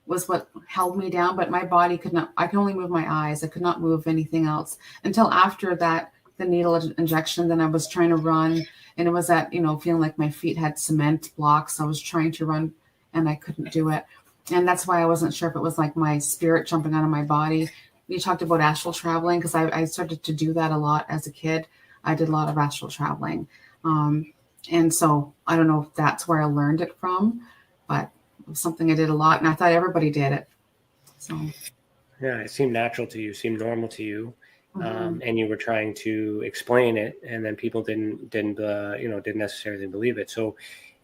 was what held me down, but my body I could only move my eyes. I could not move anything else until after that, the needle injection. Then I was trying to run, and it was that, feeling like my feet had cement blocks. I was trying to run and I couldn't do it. And that's why I wasn't sure if it was like my spirit jumping out of my body. You talked about astral traveling, because I started to do that a lot as a kid. I did a lot of astral traveling. And so I don't know if that's where I learned it from, but it was something I did a lot, and I thought everybody did it. So yeah, it seemed natural to you, seemed normal to you, and you were trying to explain it, and then people didn't necessarily believe it. So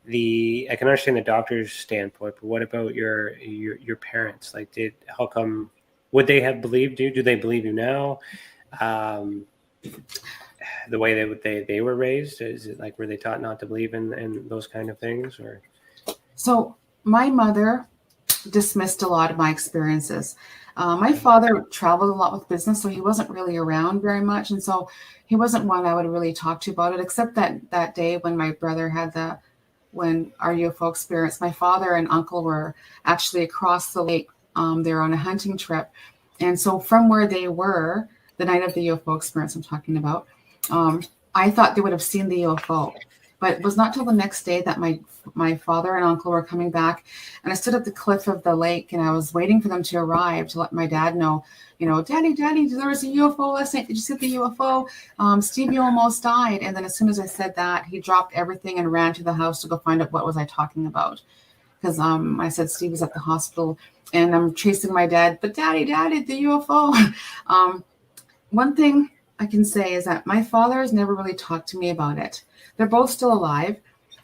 I can understand the doctor's standpoint, but what about your parents? Like, how come? Would they have believed you? Do they believe you now? The way they were raised, is it like, were they taught not to believe in those kind of things? Or so my mother dismissed a lot of my experiences. My father traveled a lot with business, so he wasn't really around very much, and so he wasn't one I would really talk to about it, except that day when my brother had when our UFO experience. My father and uncle were actually across the lake. They were on a hunting trip, and so from where they were, the night of the UFO experience I'm talking about, I thought they would have seen the UFO, but it was not till the next day that my father and uncle were coming back, and I stood at the cliff of the lake, and I was waiting for them to arrive to let my dad know, Daddy, there was a UFO last night. Did you see the UFO? Steve, you almost died. And then as soon as I said that, he dropped everything and ran to the house to go find out what was I talking about. Because I said Steve was at the hospital, and I'm chasing my dad, but Daddy, the UFO. One thing I can say is that my father has never really talked to me about it. They're both still alive.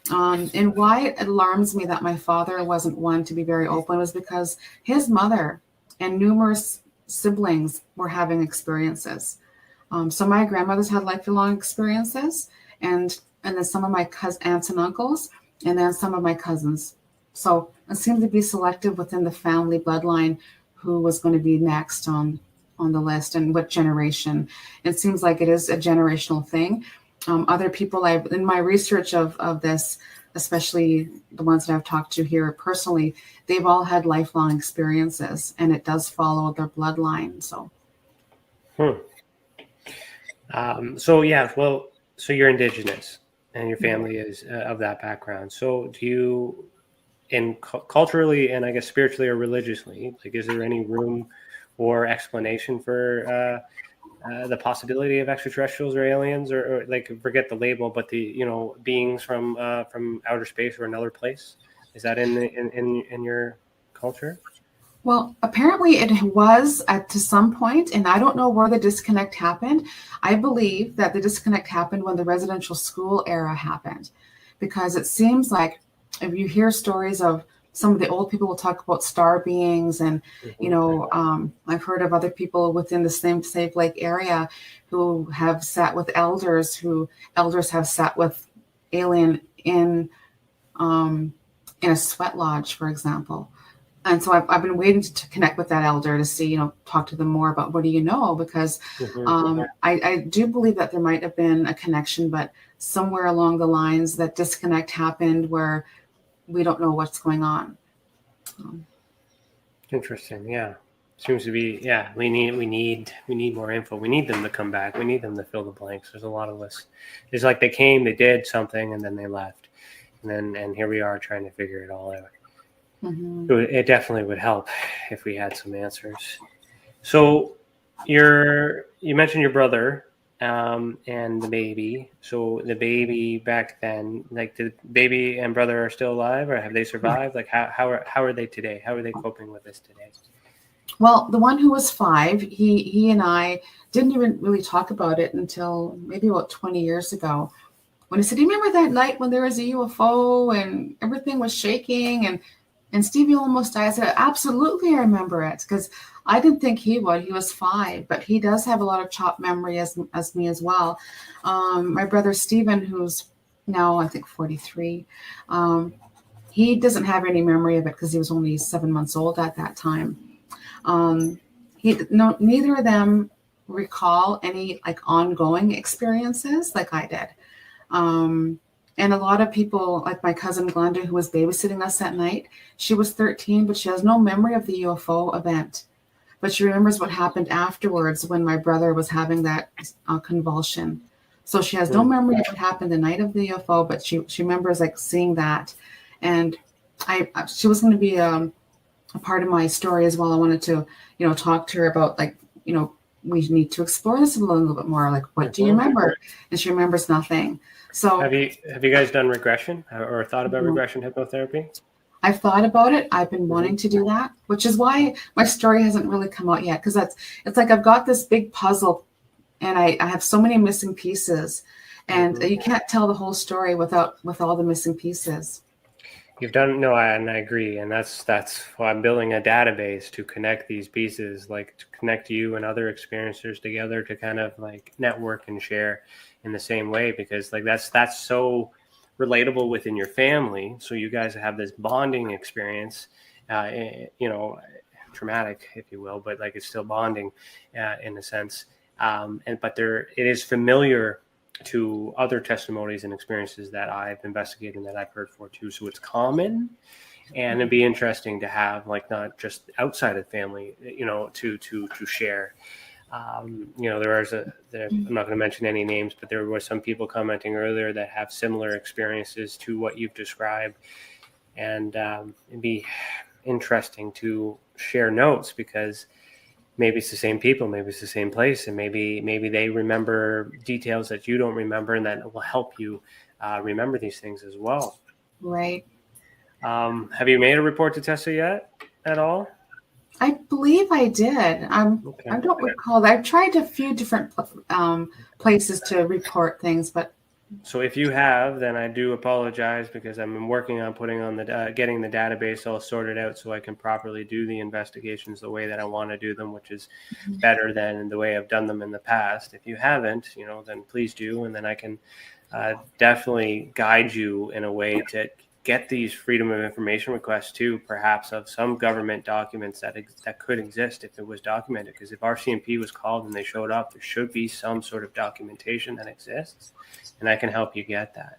And why it alarms me that my father wasn't one to be very open was because his mother and numerous siblings were having experiences. So my grandmother's had lifelong experiences, and then some of my aunts and uncles, and then some of my cousins. So it seemed to be selective within the family bloodline who was going to be next on the list and what generation. It seems like it is a generational thing. Other people in my research of this, especially the ones that I've talked to here personally, they've all had lifelong experiences, and it does follow their bloodline. So. So you're Indigenous, and your family is of that background. So do you, culturally and I guess spiritually or religiously, like, is there any room or explanation for the possibility of extraterrestrials or aliens, or like, forget the label, but the beings from outer space or another place? Is that in your culture? Well, apparently it was to some point, and I don't know where the disconnect happened. I believe that the disconnect happened when the residential school era happened, because it seems like if you hear stories of some of the old people will talk about star beings, and I've heard of other people within the same Slave Lake area who have sat with elders, who elders have sat with alien in a sweat lodge, for example. And so I've been waiting to connect with that elder to see, talk to them more about what do you know, because I do believe that there might have been a connection, but somewhere along the lines that disconnect happened where we don't know what's going on. Interesting. Yeah. Seems to be, yeah, we need more info. We need them to come back. We need them to fill the blanks. There's a lot of us. It's like they came, they did something, and then they left. And here we are trying to figure it all out. Mm-hmm. It definitely would help if we had some answers. So you mentioned your brother and the baby. So the baby back then, like the baby and brother are still alive, or have they survived? Like how are they today? How are they coping with this today? Well, the one who was 5, he and I didn't even really talk about it until maybe about 20 years ago. When he said, "Do you remember that night when there was a UFO and everything was shaking and Stevie almost died?" I said, "Absolutely, I remember it," because I didn't think he would. He was 5, but he does have a lot of chopped memory as me as well. My brother Stephen, who's now I think 43, he doesn't have any memory of it because he was only 7 months old at that time. Neither of them recall any like ongoing experiences like I did. And a lot of people, like my cousin Glenda, who was babysitting us that night, she was 13, but she has no memory of the UFO event. But she remembers what happened afterwards when my brother was having that convulsion. So she has no memory of what happened the night of the UFO, but she remembers like seeing that. And she was going to be a part of my story as well. I wanted to, talk to her about like, we need to explore this a little bit more. Like, what do you remember? And she remembers nothing. So have you guys done regression or thought about regression hypnotherapy? I've thought about it. I've been wanting to do that, which is why my story hasn't really come out yet. Because it's like I've got this big puzzle, and I have so many missing pieces, and you can't tell the whole story with all the missing pieces. You've done and I agree, and that's why I'm building a database to connect these pieces, like to connect you and other experiencers together to kind of like network and share in the same way, because like that's so relatable within your family. So you guys have this bonding experience, traumatic, if you will, but like it's still bonding in a sense. But it is familiar to other testimonies and experiences that I've investigated and that I've heard for too. So it's common, and it'd be interesting to have like not just outside of family, to share. I'm not going to mention any names, but there were some people commenting earlier that have similar experiences to what you've described, and it'd be interesting to share notes, because maybe it's the same people, maybe it's the same place, and maybe they remember details that you don't remember, and that will help you remember these things as well. Right. Have you made a report to Tessa yet at all? I believe I did. I don't recall that. I've tried a few different places to report things, but. So if you have, then I do apologize, because I'm working on putting on getting the database all sorted out so I can properly do the investigations the way that I want to do them, which is better than the way I've done them in the past. If you haven't, then please do, and then I can definitely guide you in a way to get these freedom of information requests too, perhaps of some government documents that could exist if it was documented. Because if RCMP was called and they showed up, there should be some sort of documentation that exists, and I can help you get that.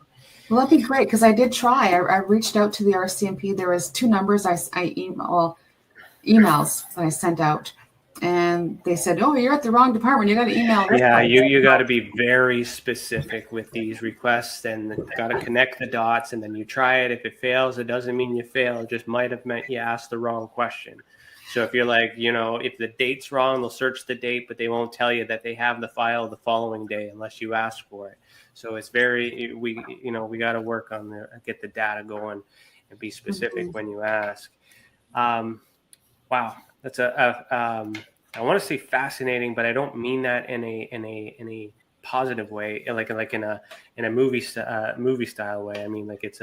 Well, that'd be great, because I did try. I reached out to the RCMP. There was 2 numbers emails that I sent out, and they said, "Oh, you're at the wrong department. You got to email this." Yeah, you got to be very specific with these requests, and got to connect the dots, and then you try it. If it fails, it doesn't mean you fail. It just might have meant you asked the wrong question. So if you're like, if the date's wrong, they'll search the date, but they won't tell you that they have the file the following day unless you ask for it. So it's we got to work on get the data going and be specific when you ask. Wow, that's I want to say fascinating, but I don't mean that in a positive way, like in a movie style way. I mean, like it's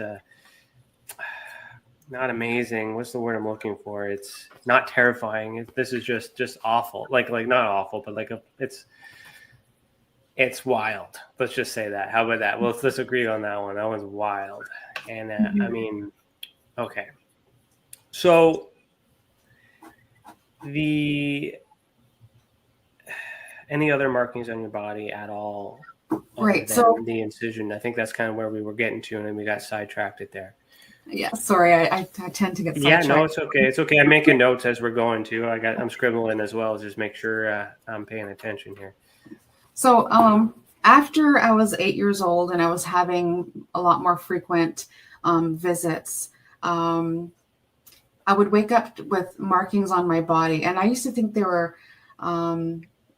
not amazing. What's the word I'm looking for? It's not terrifying. This is just awful. Like not awful, but like it's wild. Let's just say that. How about that? Well, let's agree on that one. That one's wild. And I mean, okay. So any other markings on your body at all? Right. So the incision. I think that's kind of where we were getting to, and then we got sidetracked there. yeah, sorry, I tend to get sidetracked. Yeah, no, it's okay. It's okay. I'm making notes as we're going to. I'm scribbling as well. Just make sure I'm paying attention here. So after I was 8 years old and I was having a lot more frequent visits, I would wake up with markings on my body, and I used to think they were.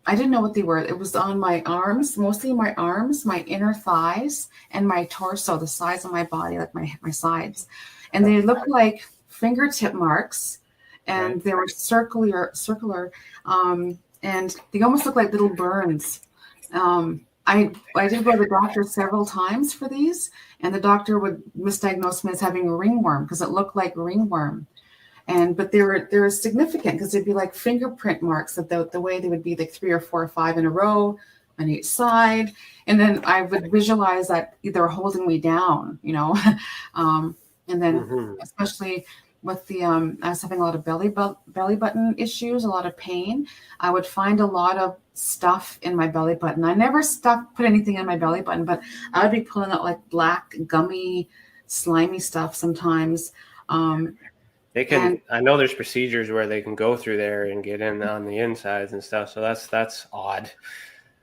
I didn't know what they were. It was on my arms, mostly my arms, my inner thighs, and my torso, the sides of my body, like my sides. And they looked like fingertip marks, and they were circular, and they almost looked like little burns. I did go to the doctor several times for these, and the doctor would misdiagnose me as having a ringworm because it looked like ringworm. But they were significant because they'd be like fingerprint marks of the way they would be like 3 or 4 or 5 in a row on each side. And then I would visualize that they were holding me down, and then especially with the I was having a lot of belly button issues, a lot of pain. I would find a lot of stuff in my belly button. I never put anything in my belly button, but I would be pulling out like black, gummy, slimy stuff sometimes. They can. I know there's procedures where they can go through there and get in on the insides and stuff. So that's odd.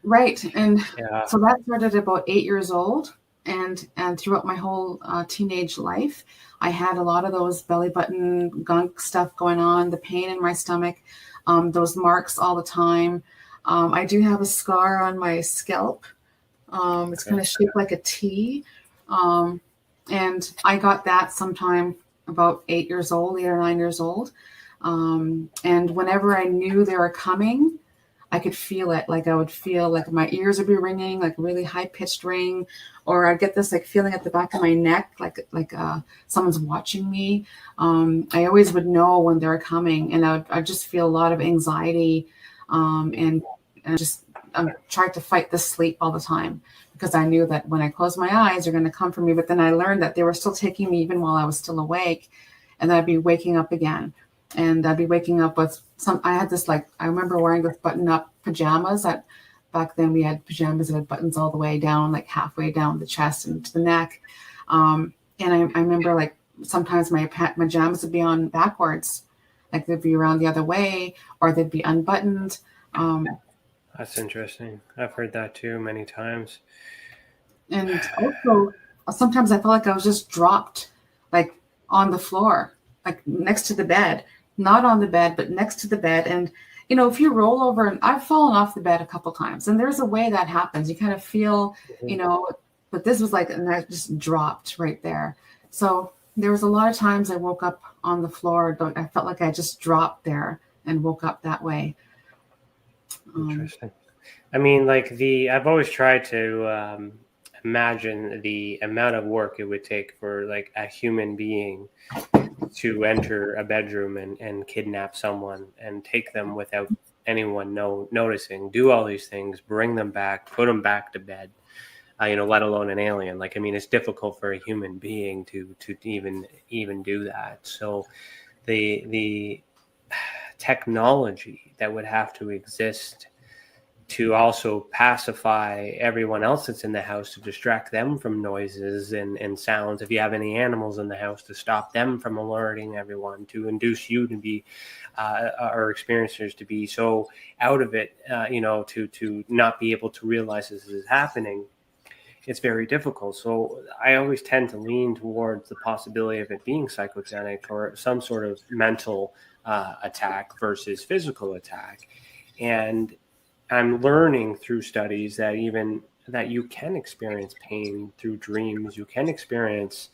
Right, and so that started about 8 years old, and throughout my whole teenage life, I had a lot of those belly button gunk stuff going on, the pain in my stomach, those marks all the time. I do have a scar on my scalp. It's kind of shaped like a T, and I got that sometime about 8 or 9 years old. And whenever I knew they were coming, I could feel it. Like I would feel like my ears would be ringing, like a really high pitched ring, or I'd get this like feeling at the back of my neck, like someone's watching me. I always would know when they're coming, and I'd just feel a lot of anxiety, and just tried to fight the sleep all the time, because I knew that when I closed my eyes, they're going to come for me. But then I learned that they were still taking me even while I was still awake, and then I'd be waking up again. And I'd be waking up with I had this, like, I remember wearing this button-up pajamas. Back then we had pajamas that had buttons all the way down, like halfway down the chest and to the neck. And I remember, like, sometimes my pajamas would be on backwards, like they'd be around the other way, or they'd be unbuttoned. That's interesting. I've heard that too many times. And also, sometimes I felt like I was just dropped, like on the floor, like next to the bed, not on the bed, but next to the bed. And, if you roll over, and I've fallen off the bed a couple times, and there's a way that happens. You kind of feel, but this was like, and I just dropped right there. So there was a lot of times I woke up on the floor. I felt like I just dropped there and woke up that way. Interesting. I mean, like I've always tried to imagine the amount of work it would take for like a human being to enter a bedroom and kidnap someone and take them without anyone noticing, do all these things, bring them back, put them back to bed, let alone an alien. Like, I mean, it's difficult for a human being to even do that. So the technology that would have to exist to also pacify everyone else that's in the house, to distract them from noises and sounds. If you have any animals in the house, to stop them from alerting everyone, to induce you to be, or experiencers to be so out of it, to not be able to realize this is happening. It's very difficult. So I always tend to lean towards the possibility of it being psychogenic or some sort of mental attack versus physical attack. And I'm learning through studies that even that you can experience pain through dreams. You can experience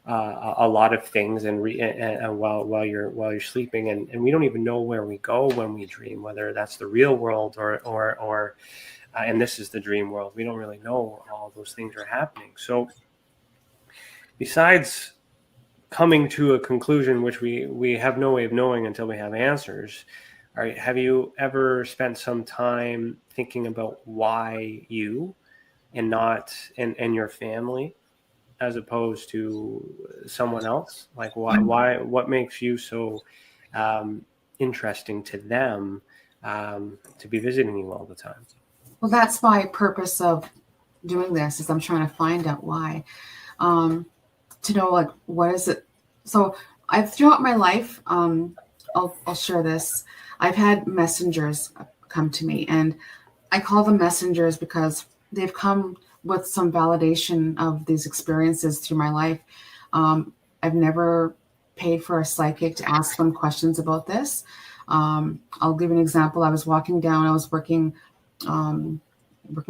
a lot of things and while you're sleeping, and we don't even know where we go when we dream, whether that's the real world or and this is the dream world. We don't really know all those things are happening. So besides coming to a conclusion, which we have no way of knowing until we have answers, have you ever spent some time thinking about why you and not and your family, as opposed to someone else? Like why what makes you so interesting to them to be visiting you all the time? Well, that's my purpose of doing this, is I'm trying to find out why, to know, like, what is it? So I've, throughout my life, I'll share this. I've had messengers come to me, and I call them messengers because they've come with some validation of these experiences through my life. I've never paid for a psychic to ask them questions about this. I'll give an example. I was working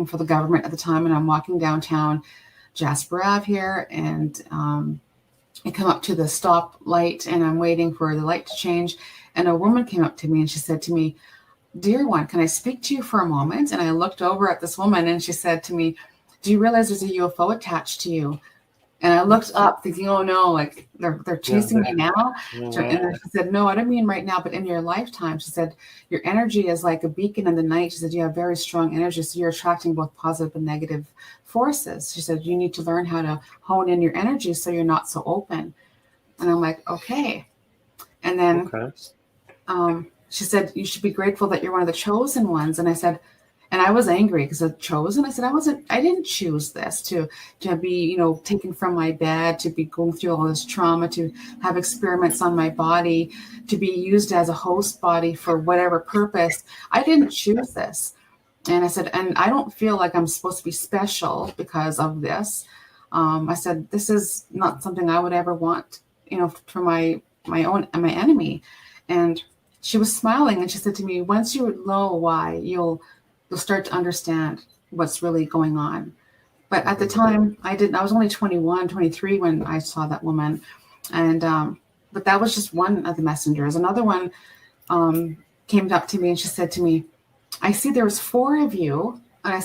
for the government at the time, and I'm walking downtown Jasper Ave here, and I come up to the stop light, and I'm waiting for the light to change, and a woman came up to me, and she said to me, "Dear one, can I speak to you for a moment?" And I looked over at this woman, and she said to me, "Do you realize there's a UFO attached to you?" And I looked up thinking, oh no, like they're chasing me now. And she said, "No, I don't mean right now, but in your lifetime." She said, "Your energy is like a beacon in the night." She said, "You have very strong energy, so you're attracting both positive and negative forces." She said, "You need to learn how to hone in your energy so you're not so open." And I'm like, okay. And then she said, "You should be grateful that you're one of the chosen ones." And I said, and I was angry because I chosen. I said, I didn't choose this to be, taken from my bed, to be going through all this trauma, to have experiments on my body, to be used as a host body for whatever purpose. I didn't choose this. And I said, and I don't feel like I'm supposed to be special because of this. I said, this is not something I would ever want, for my enemy. And she was smiling, and she said to me, "Once you know why, you'll start to understand what's really going on." But at the time, I was only 21, 23 when I saw that woman. And, but that was just one of the messengers. Another one came up to me, and she said to me, "I see there was 4 of you." And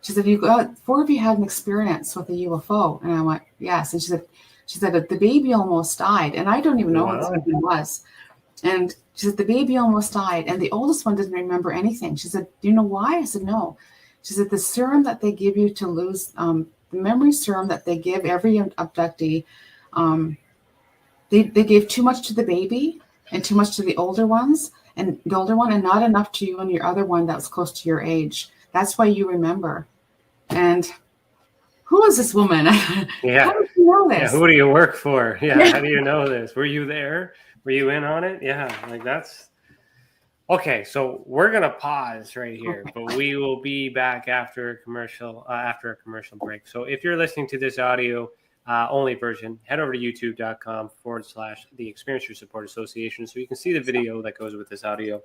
she said, "You 4 of you had an experience with a UFO." And I went, "Yes." And she said that the baby almost died. And I don't even know what it was. And she said, the baby almost died, and the oldest one didn't remember anything. She said, "Do you know why?" I said, "No." She said, "The serum that they give you to lose, the memory serum that they give every abductee, they gave too much to the baby and too much to the older ones, and the older one, and not enough to you and your other one that was close to your age. That's why you remember." And who is this woman? Yeah. How did you know this? Yeah, who do you work for? Yeah. How do you know this? Were you there? Were you in on it? Yeah, like that's okay. So we're gonna pause right here, but we will be back after a commercial break. So if you're listening to this audio only version, head over to youtube.com/the Experiencer Support Association so you can see the video that goes with this audio.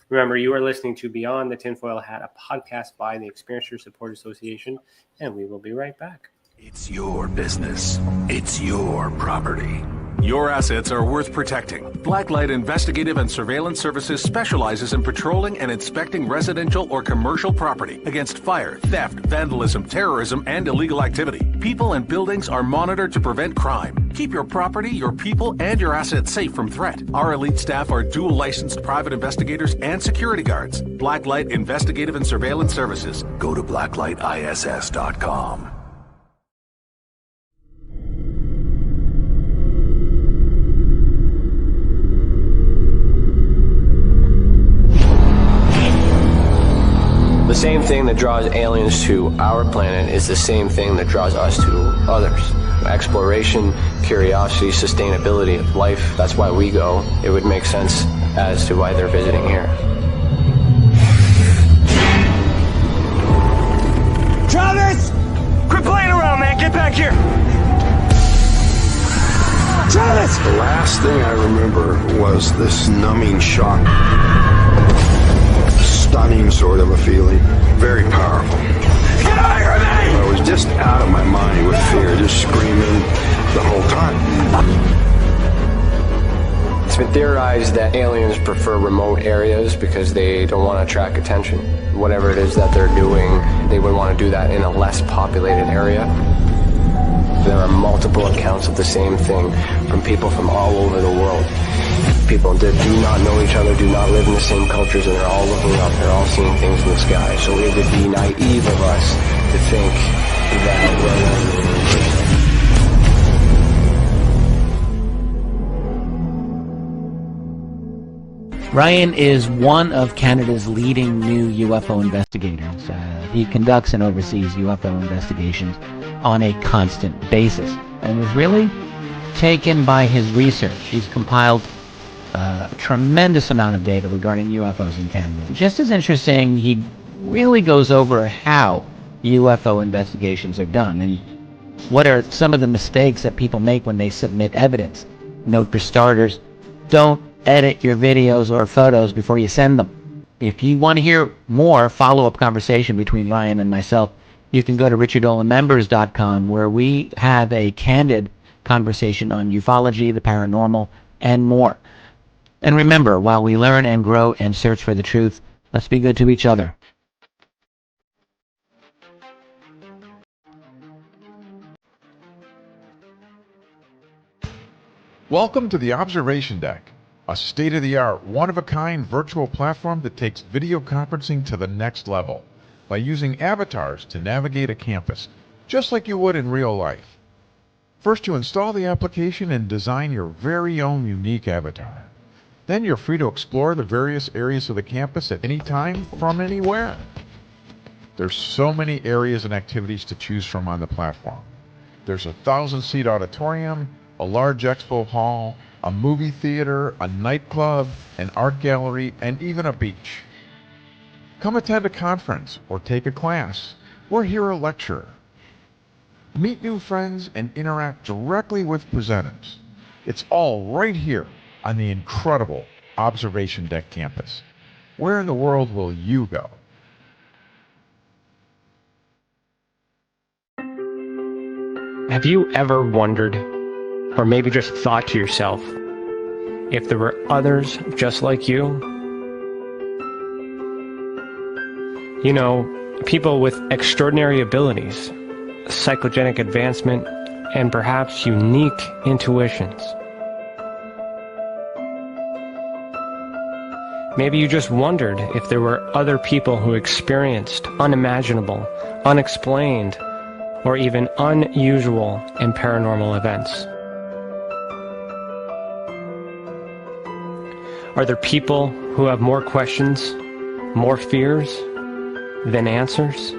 Remember, you are listening to Beyond the Tinfoil Hat, a podcast by the Experiencer Support Association, and we will be right back. It's your business. It's your property. Your assets are worth protecting. Blacklight Investigative and Surveillance Services specializes in patrolling and inspecting residential or commercial property against fire, theft, vandalism, terrorism, and illegal activity. People and buildings are monitored to prevent crime. Keep your property, your people, and your assets safe from threat. Our elite staff are dual licensed private investigators and security guards. Blacklight Investigative and Surveillance Services. Go to blacklightiss.com. The same thing that draws aliens to our planet is the same thing that draws us to others. Exploration, curiosity, sustainability of life. That's why we go. It would make sense as to why they're visiting here. Travis! Quit playing around, man. Get back here. Travis! The last thing I remember was this numbing shock. Stunning sort of a feeling. Very powerful. Get away from me! I was just out of my mind with fear, just screaming the whole time. theorized that aliens prefer remote areas because they don't want to attract attention. Whatever it is that they're doing, they would want to do that in a less populated area. There are multiple accounts of the same thing from people from all over the world. People that do not know each other, do not live in the same cultures, and they're all looking up, they're all seeing things in the sky. So it would be naive of us to think that we're Ryan is one of Canada's leading new UFO investigators. He conducts and oversees UFO investigations on a constant basis and was really taken by his research. He's compiled a tremendous amount of data regarding UFOs in Canada. Just as interesting, he really goes over how UFO investigations are done and what are some of the mistakes that people make when they submit evidence. Note for starters, don't edit your videos or photos before you send them. If you want to hear more follow-up conversation between Ryan and myself, you can go to richardolanmembers.com, where we have a candid conversation on ufology, the paranormal, and more. And remember, while we learn and grow and search for the truth, let's be good to each other. Welcome to the Observation Deck, a state-of-the-art, one-of-a-kind virtual platform that takes video conferencing to the next level by using avatars to navigate a campus, just like you would in real life. First, you install the application and design your very own unique avatar. Then you're free to explore the various areas of the campus at any time, from anywhere. There's so many areas and activities to choose from on the platform. There's a 1,000-seat auditorium, a large expo hall, a movie theater, a nightclub, an art gallery, and even a beach. Come attend a conference or take a class or hear a lecture. Meet new friends and interact directly with presenters. It's all right here on the incredible Observation Deck campus. Where in the world will you go? Have you ever wondered, or maybe just thought to yourself, if there were others just like you? You know, people with extraordinary abilities, psychogenic advancement, and perhaps unique intuitions. Maybe you just wondered if there were other people who experienced unimaginable, unexplained, or even unusual and paranormal events. Are there people who have more questions, more fears than answers?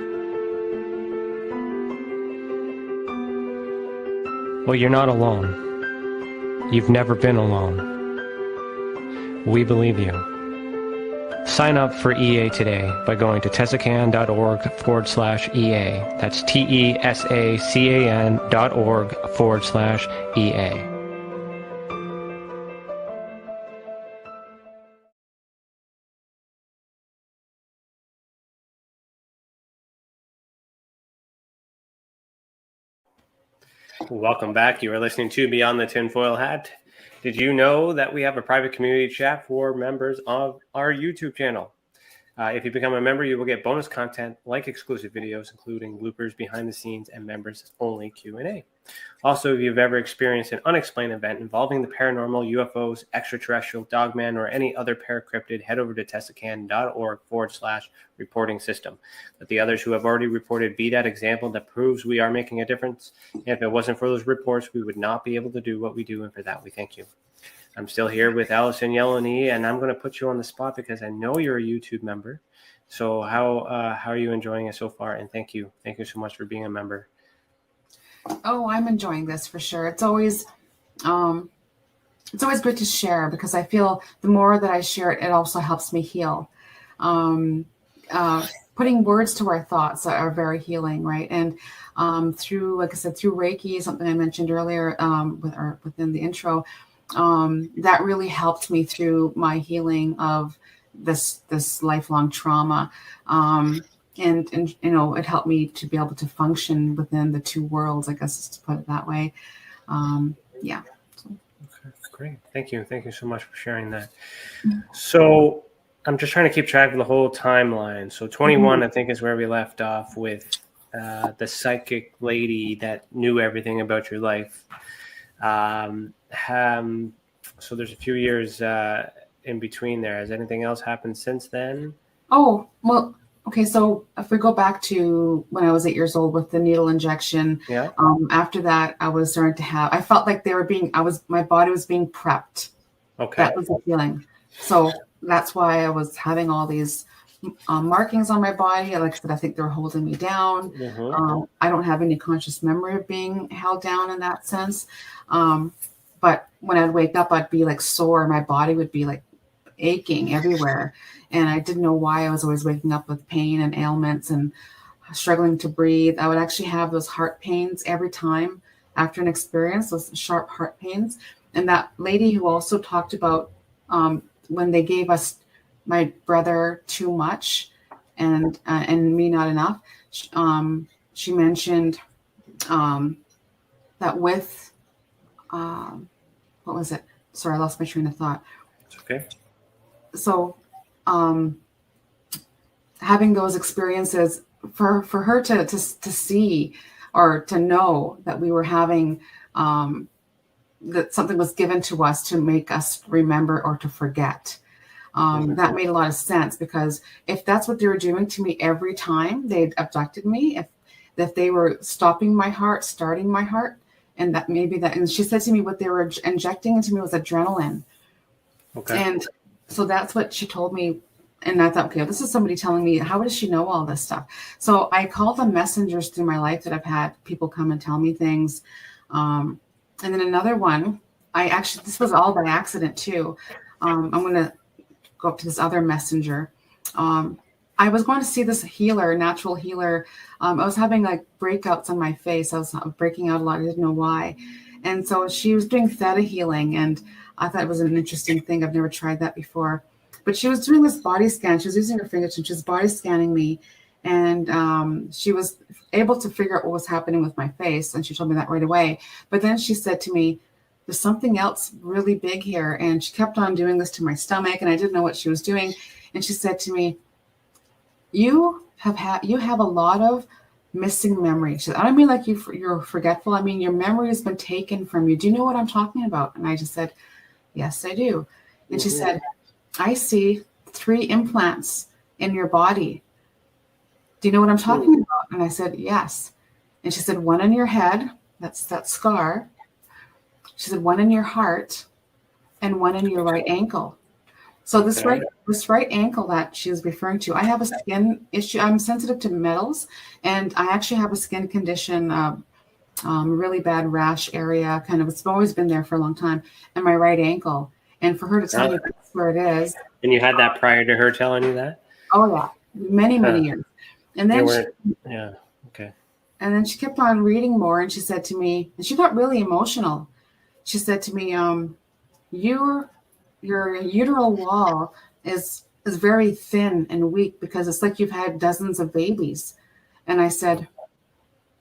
Well, you're not alone. You've never been alone. We believe you. Sign up for EA today by going to tesacan.org/EA. That's TESACAN.org/EA. Welcome back. You are listening to Beyond the Tinfoil Hat. Did you know that we have a private community chat for members of our YouTube channel? If you become a member, you will get bonus content like exclusive videos, including bloopers, behind the scenes, and members-only Q&A. Also, if you've ever experienced an unexplained event involving the paranormal, UFOs, extraterrestrial, dogman, or any other paracryptid, head over to tesacan.org/reporting system. Let the others who have already reported be that example that proves we are making a difference. And if it wasn't for those reports, we would not be able to do what we do, and for that, we thank you. I'm still here with Allison Yellowknee, and I'm going to put you on the spot because I know you're a YouTube member. So how are you enjoying it so far? And thank you so much for being a member. Oh, I'm enjoying this for sure. It's always good to share, because I feel the more that I share it, it also helps me heal. Putting words to our thoughts are very healing, right? And through, like I said, through Reiki, something I mentioned earlier within the intro, that really helped me through my healing of this lifelong trauma. And you know, it helped me to be able to function within the two worlds, I guess, to put it that way. Yeah. Okay. Great. Thank you. Thank you so much for sharing that. So I'm just trying to keep track of the whole timeline. So 21, I think, is where we left off with the psychic lady that knew everything about your life. So there's a few years in between there. Has anything else happened since then? Oh, well, okay. So if we go back to when I was 8 years old with the needle injection, Yeah. After that, I was starting to I felt like my body was being prepped. Okay. That was the feeling. So that's why I was having all these markings on my body. Like I said, I think they're holding me down. I don't have any conscious memory of being held down in that sense. But when I'd wake up, I'd be like sore. My body would be like aching everywhere. And I didn't know why I was always waking up with pain and ailments and struggling to breathe. I would actually have those heart pains every time after an experience, those sharp heart pains. And that lady who also talked about when they gave us my brother too much and me not enough, she mentioned that with, what was it? Sorry, I lost my train of thought. It's okay. So having those experiences for her to see or to know that we were having that something was given to us to make us remember or to forget. That made a lot of sense, because if that's what they were doing to me every time they abducted me, if they were stopping my heart, starting my heart, and that maybe that, and she said to me what they were injecting into me was adrenaline. Okay. And so that's what she told me. And I thought, okay, this is somebody telling me, how does she know all this stuff? So I call them messengers through my life that I've had people come and tell me things. And then another one, this was all by accident too. I'm going to go up to this other messenger. I was going to see this healer, natural healer. I was having like breakouts on my face. I was breaking out a lot. I didn't know why. And so she was doing theta healing, and I thought it was an interesting thing. I've never tried that before. But she was doing this body scan. She was using her fingertips. She was body scanning me. And she was able to figure out what was happening with my face. And she told me that right away. But then she said to me, there's something else really big here. And she kept on doing this to my stomach, and I didn't know what she was doing. And she said to me, you have a lot of missing memory. She said, I don't mean like you're forgetful. I mean, your memory has been taken from you. Do you know what I'm talking about? And I just said, yes, I do. And she said, I see 3 implants in your body. Do you know what I'm talking about? And I said, yes. And she said, 1 in your head, that's that scar. She said, 1 in your heart, and 1 in your right ankle. So this right ankle that she was referring to, I have a skin issue. I'm sensitive to metals, and I actually have a skin condition, really bad rash area, kind of. It's always been there for a long time, and my right ankle. And for her to tell me that's where it is. And you had that prior to her telling you that? Oh yeah, many years. And then okay. And then she kept on reading more, and she said to me, and she got really emotional. She said to me, your uteral wall is very thin and weak because it's like you've had dozens of babies. And I said,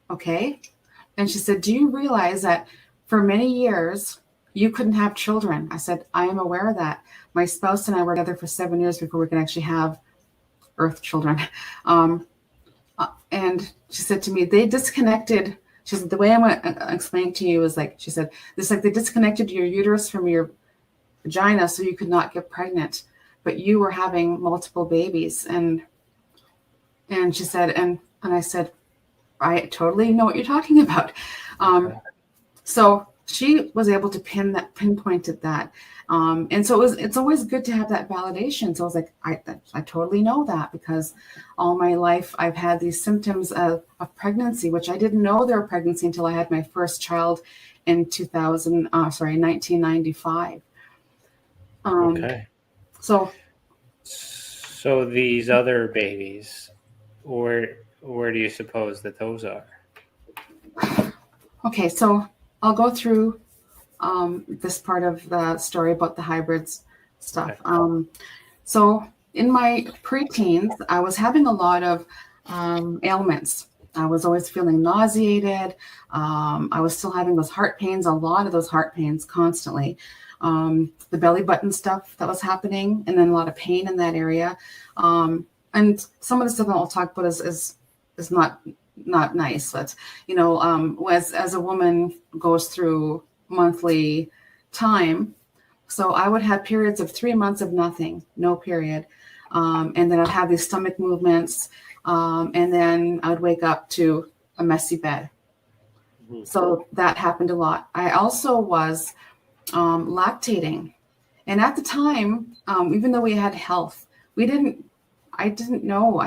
okay. And she said, do you realize that for many years you couldn't have children? I said, I am aware of that. My spouse and I were together for 7 years before we could actually have earth children. And she said to me, they disconnected. She said, the way I'm going to explain to you is like, she said, it's like they disconnected your uterus from your vagina so you could not get pregnant, but you were having multiple babies. And she said, and I said, I totally know what you're talking about. So she was able to pinpoint at that. And so it's always good to have that validation. So I was like, I totally know that, because all my life I've had these symptoms of pregnancy, which I didn't know they were pregnancy until I had my first child in 1995. Okay. So these other babies, where do you suppose that those are? Okay, so I'll go through this part of the story about the hybrids stuff. Okay. So in my preteens, I was having a lot of ailments. I was always feeling nauseated. I was still having those heart pains, a lot of those heart pains constantly. The belly button stuff that was happening, and then a lot of pain in that area. And some of the stuff I'll talk about is not nice. But as a woman goes through monthly time, so I would have periods of 3 months of nothing, no period, and then I'd have these stomach movements, and then I would wake up to a messy bed. So that happened a lot. I also was lactating, and at the time, even though we had health, I didn't know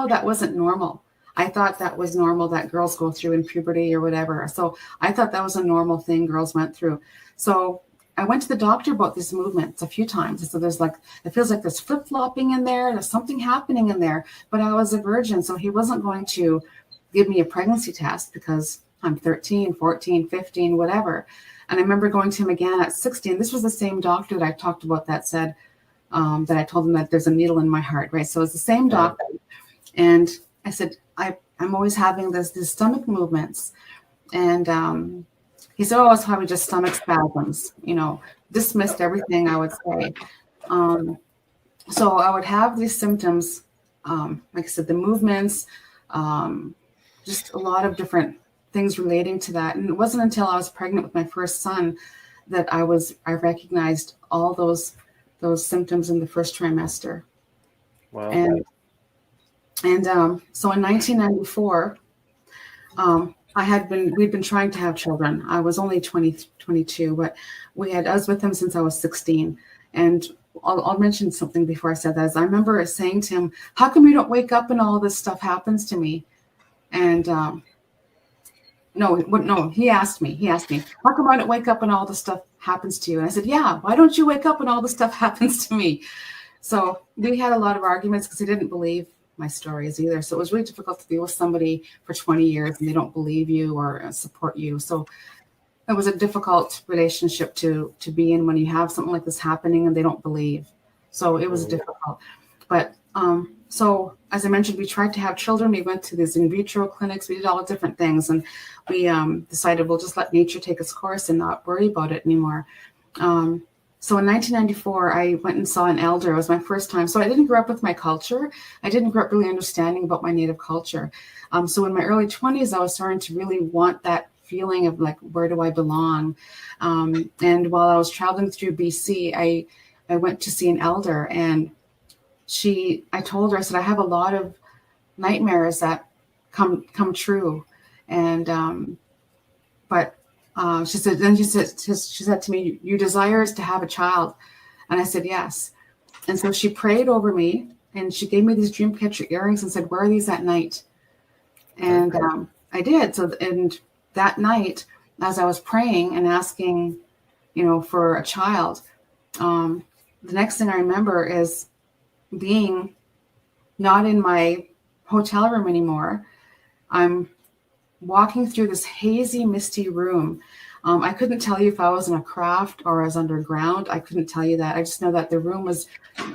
that wasn't normal. I thought that was normal that girls go through in puberty or whatever. So I thought that was a normal thing girls went through. So I went to the doctor about these movements a few times. So it feels like there's flip-flopping in there. There's something happening in there. But I was a virgin, so he wasn't going to give me a pregnancy test because I'm 13, 14, 15, whatever. And I remember going to him again at 16. This was the same doctor that I talked about that said, that I told him that there's a needle in my heart, right? So it's the same doctor. And I said, I'm always having these stomach movements. And he said, oh, it's probably just stomach spasms, dismissed everything, I would say. So I would have these symptoms, like I said, the movements, just a lot of different things relating to that. And it wasn't until I was pregnant with my first son that I recognized all those symptoms in the first trimester. Wow. And so in 1994, we'd been trying to have children. I was only 22, but I was with him since I was 16. And I'll mention something before I said that. I remember saying to him, how come you don't wake up and all this stuff happens to me? And no, he asked me, how come I don't wake up and all this stuff happens to you? And I said, yeah, why don't you wake up and all this stuff happens to me? So we had a lot of arguments because he didn't believe my stories either. So it was really difficult to be with somebody for 20 years and they don't believe you or support you. So it was a difficult relationship to be in when you have something like this happening and they don't believe. So it was difficult. But so as I mentioned, we tried to have children. We went to these in vitro clinics. We did all different things. And we decided we'll just let nature take its course and not worry about it anymore. So in 1994, I went and saw an elder. It was my first time. So I didn't grow up with my culture. I didn't grow up really understanding about my native culture. So in my early 20s, I was starting to really want that feeling of like, where do I belong? And while I was traveling through BC, I went to see an elder, and I told her, I said, I have a lot of nightmares that come true. And, but she said to me, your desire is to have a child. And I said, yes. And so she prayed over me, and she gave me these dream catcher earrings and said, wear these at night. And I did. So, and that night, as I was praying and asking, for a child, the next thing I remember is being not in my hotel room anymore. I'm walking through this hazy, misty room. I couldn't tell you if I was in a craft or I was underground. I couldn't tell you that. I just know that the room was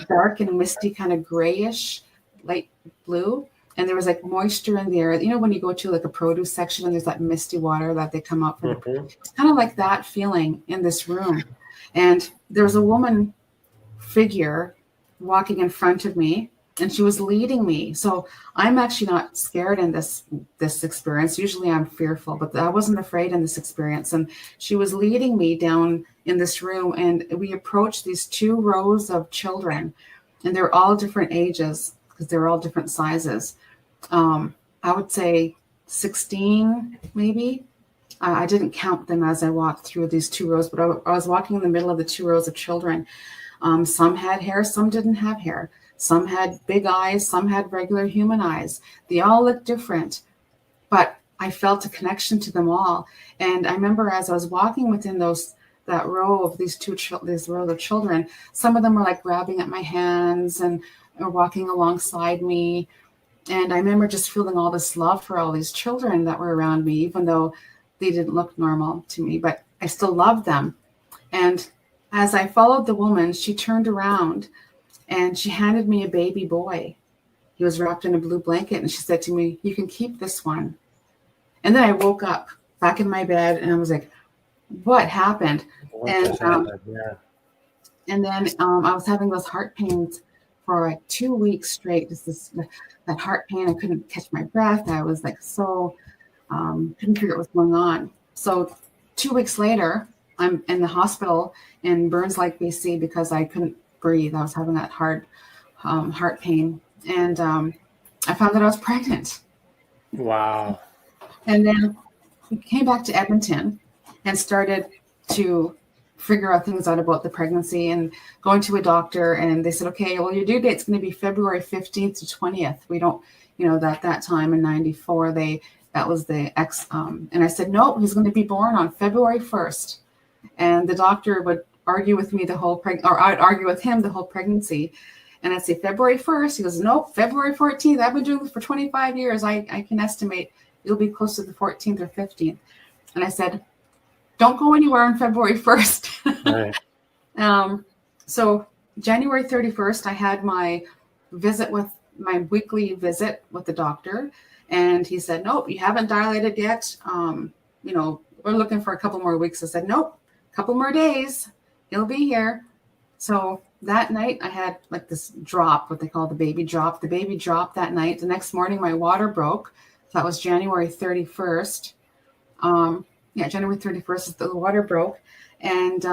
dark and misty, kind of grayish, light blue. And there was like moisture in the air. When you go to like a produce section and there's that misty water that they come out from. It's kind of like that feeling in this room. And there was a woman figure walking in front of me, and she was leading me. So I'm actually not scared in this experience. Usually I'm fearful, but I wasn't afraid in this experience. And she was leading me down in this room, and we approached these 2 rows of children, and they're all different ages because they're all different sizes. I would say 16, maybe. I didn't count them as I walked through these 2 rows, but I was walking in the middle of the 2 rows of children. Some had hair, some didn't have hair. Some had big eyes, some had regular human eyes. They all looked different, but I felt a connection to them all. And I remember as I was walking within that row of these rows of children, some of them were like grabbing at my hands and were walking alongside me. And I remember just feeling all this love for all these children that were around me, even though they didn't look normal to me, but I still loved them. And as I followed the woman, she turned around and she handed me a baby boy. he was wrapped in a blue blanket, and she said to me, "You can keep this one." And then I woke up back in my bed, and I was like, "What happened?" And then I was having those heart pains for like 2 weeks straight. That heart pain. I couldn't catch my breath. I was like so couldn't figure out what's going on. So 2 weeks later, I'm in the hospital in Burns Lake, BC, because I couldn't breathe. I was having that hard heart pain, and I found that I was pregnant. Wow. And then we came back to Edmonton and started to figure out things out about the pregnancy, and going to a doctor, and they said, okay, well, your due date's going to be February 15th to 20th. We don't, that time in 94, that was the and I said, no, he's going to be born on February 1st. And the doctor would argue with me or I'd argue with him the whole pregnancy. And I'd say February 1st. He goes, nope, February 14th. I've been doing this for 25 years. I can estimate it'll be close to the 14th or 15th. And I said, don't go anywhere on February 1st. Right. So January 31st, I had my weekly visit with the doctor. And he said, nope, you haven't dilated yet. We're looking for a couple more weeks. I said, nope, a couple more days. He'll be here. So that night I had like this drop, what they call the baby drop. The baby dropped that night. The next morning my water broke. So that was January 31st. January 31st, the water broke. And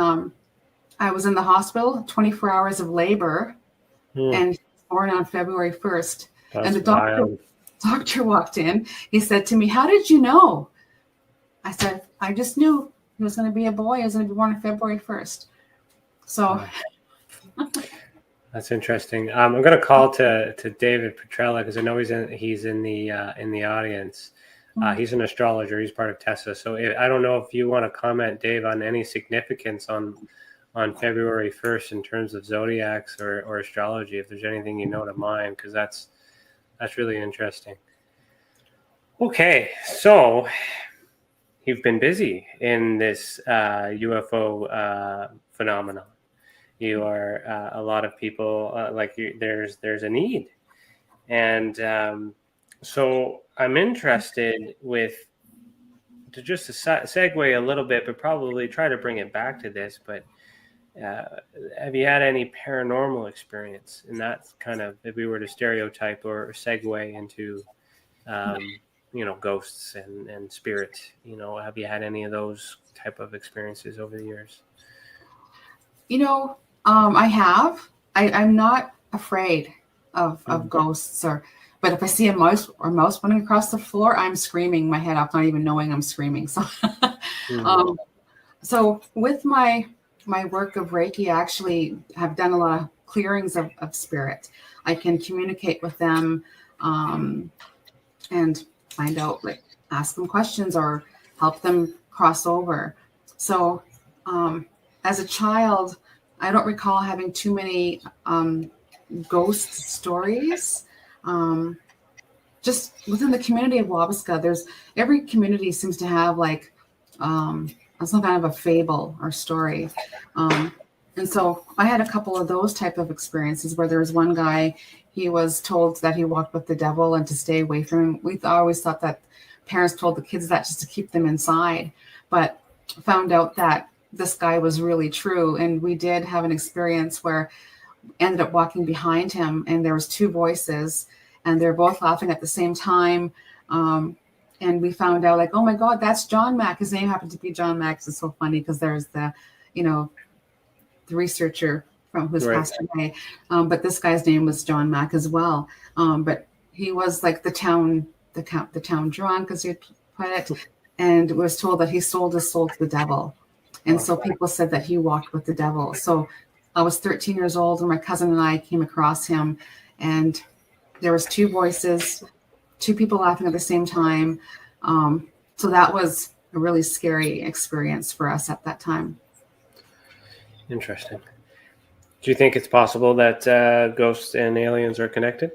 I was in the hospital, 24 hours of labor, and born on February 1st. That's and the doctor walked in. He said to me, how did you know? I said, I just knew he was going to be a boy. He was going to be born on February 1st. So that's interesting. I'm going to call to David Petrella, because I know he's in the audience. He's an astrologer. He's part of Tessa. So I don't know if you want to comment, Dave, on any significance on February 1st in terms of zodiacs or astrology, if there's anything you know to mind, because that's really interesting. Okay, so you've been busy in this UFO phenomenon. You are a lot of people there's a need, and so I'm interested to just segue a little bit, but probably try to bring it back to this. But have you had any paranormal experience? And that's kind of, if we were to stereotype or segue into, ghosts and spirit, have you had any of those type of experiences over the years? I have. I'm not afraid of ghosts but if I see a mouse running across the floor, I'm screaming my head off, not even knowing I'm screaming. So, so with my work of Reiki, I actually have done a lot of clearings of spirit. I can communicate with them and find out, ask them questions or help them cross over. So as a child, I don't recall having too many ghost stories. Just within the community of Wabasca, every community seems to have some kind of a fable or story. And so I had a couple of those type of experiences where there was one guy, he was told that he walked with the devil and to stay away from him. We always thought that parents told the kids that just to keep them inside, but found out that this guy was really true. And we did have an experience where ended up walking behind him, and there was two voices, and they're both laughing at the same time. And we found out, oh my God, that's John Mack. His name happened to be John Mack. It's so funny because there's the researcher from who's passed away. But this guy's name was John Mack as well. But he was like the town drunk, as you put it, and was told that he sold his soul to the devil. And so people said that he walked with the devil. So I was 13 years old, and my cousin and I came across him, and there was two voices, two people laughing at the same time. So that was a really scary experience for us at that time. Interesting. Do you think it's possible that ghosts and aliens are connected?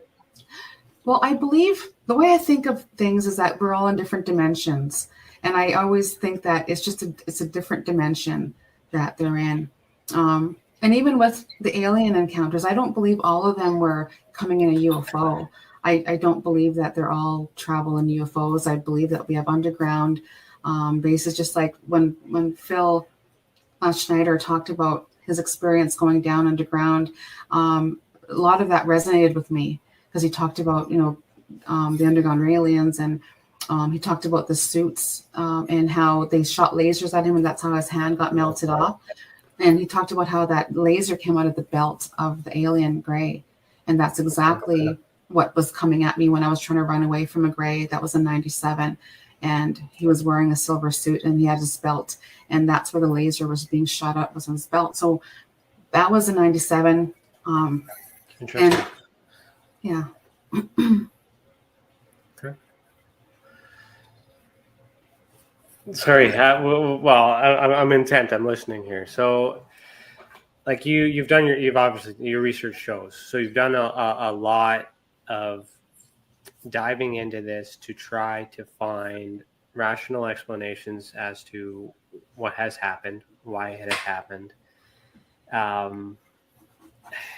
Well, I believe the way I think of things is that we're all in different dimensions. And I always think that it's a different dimension that they're in. And even with the alien encounters, I don't believe all of them were coming in a UFO. I don't believe that they're all travel in UFOs. I believe that we have underground bases, just like when Phil Schneider talked about his experience going down underground. A lot of that resonated with me because he talked about, the underground aliens, and he talked about the suits and how they shot lasers at him, and that's how his hand got melted off. And he talked about how that laser came out of the belt of the alien gray. And that's exactly what was coming at me when I was trying to run away from a gray. That was in 97. And he was wearing a silver suit and he had his belt. And that's where the laser was being shot at, was on his belt. So that was in 97. Interesting. And yeah. Okay. Sorry. I'm intent. I'm listening here. So, like you've obviously your research shows. So you've done a lot of diving into this to try to find rational explanations as to what has happened, why it has happened. And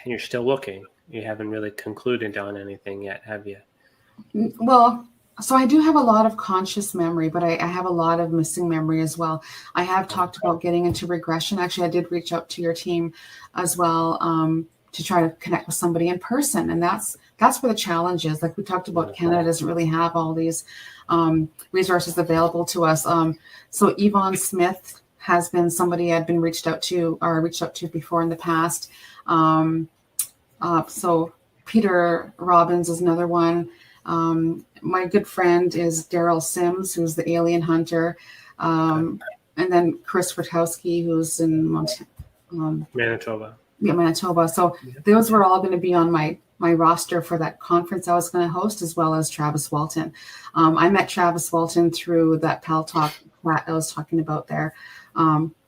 you're still looking. You haven't really concluded on anything yet, have you? Well, so I do have a lot of conscious memory, but I have a lot of missing memory as well. I have talked about getting into regression. Actually, I did reach out to your team as well to try to connect with somebody in person. And that's where the challenge is. Like we talked about, Canada doesn't really have all these resources available to us. So Yvonne Smith has been somebody I've been reached out to before in the past. So Peter Robbins is another one. My good friend is Daryl Sims, who's the alien hunter. And then Chris Rutowski, who's in Manitoba. Yeah, Manitoba. So those were all going to be on my roster for that conference I was going to host, as well as Travis Walton. I met Travis Walton through that Pal Talk that I was talking about there.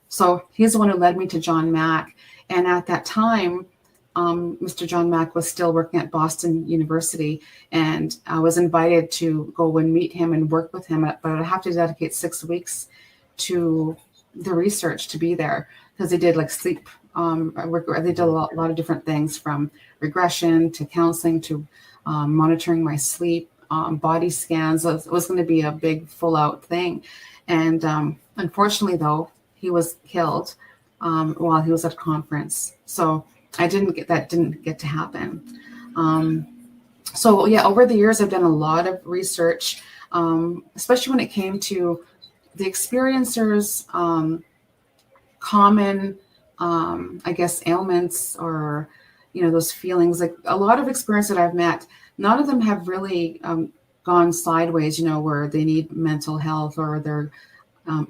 So he's the one who led me to John Mack. And at that time, Mr. John Mack was still working at Boston University, and I was invited to go and meet him and work with him, but I'd have to dedicate 6 weeks to the research to be there, because they did like sleep. They did a lot of different things, from regression to counseling to monitoring my sleep, body scans. It was going to be a big full out thing. And unfortunately, though, he was killed while he was at a conference. So didn't get to happen. So yeah, over the years, I've done a lot of research, especially when it came to the experiencers' common, I guess, ailments, or, those feelings. Like a lot of experience that I've met, none of them have really gone sideways, where they need mental health or they're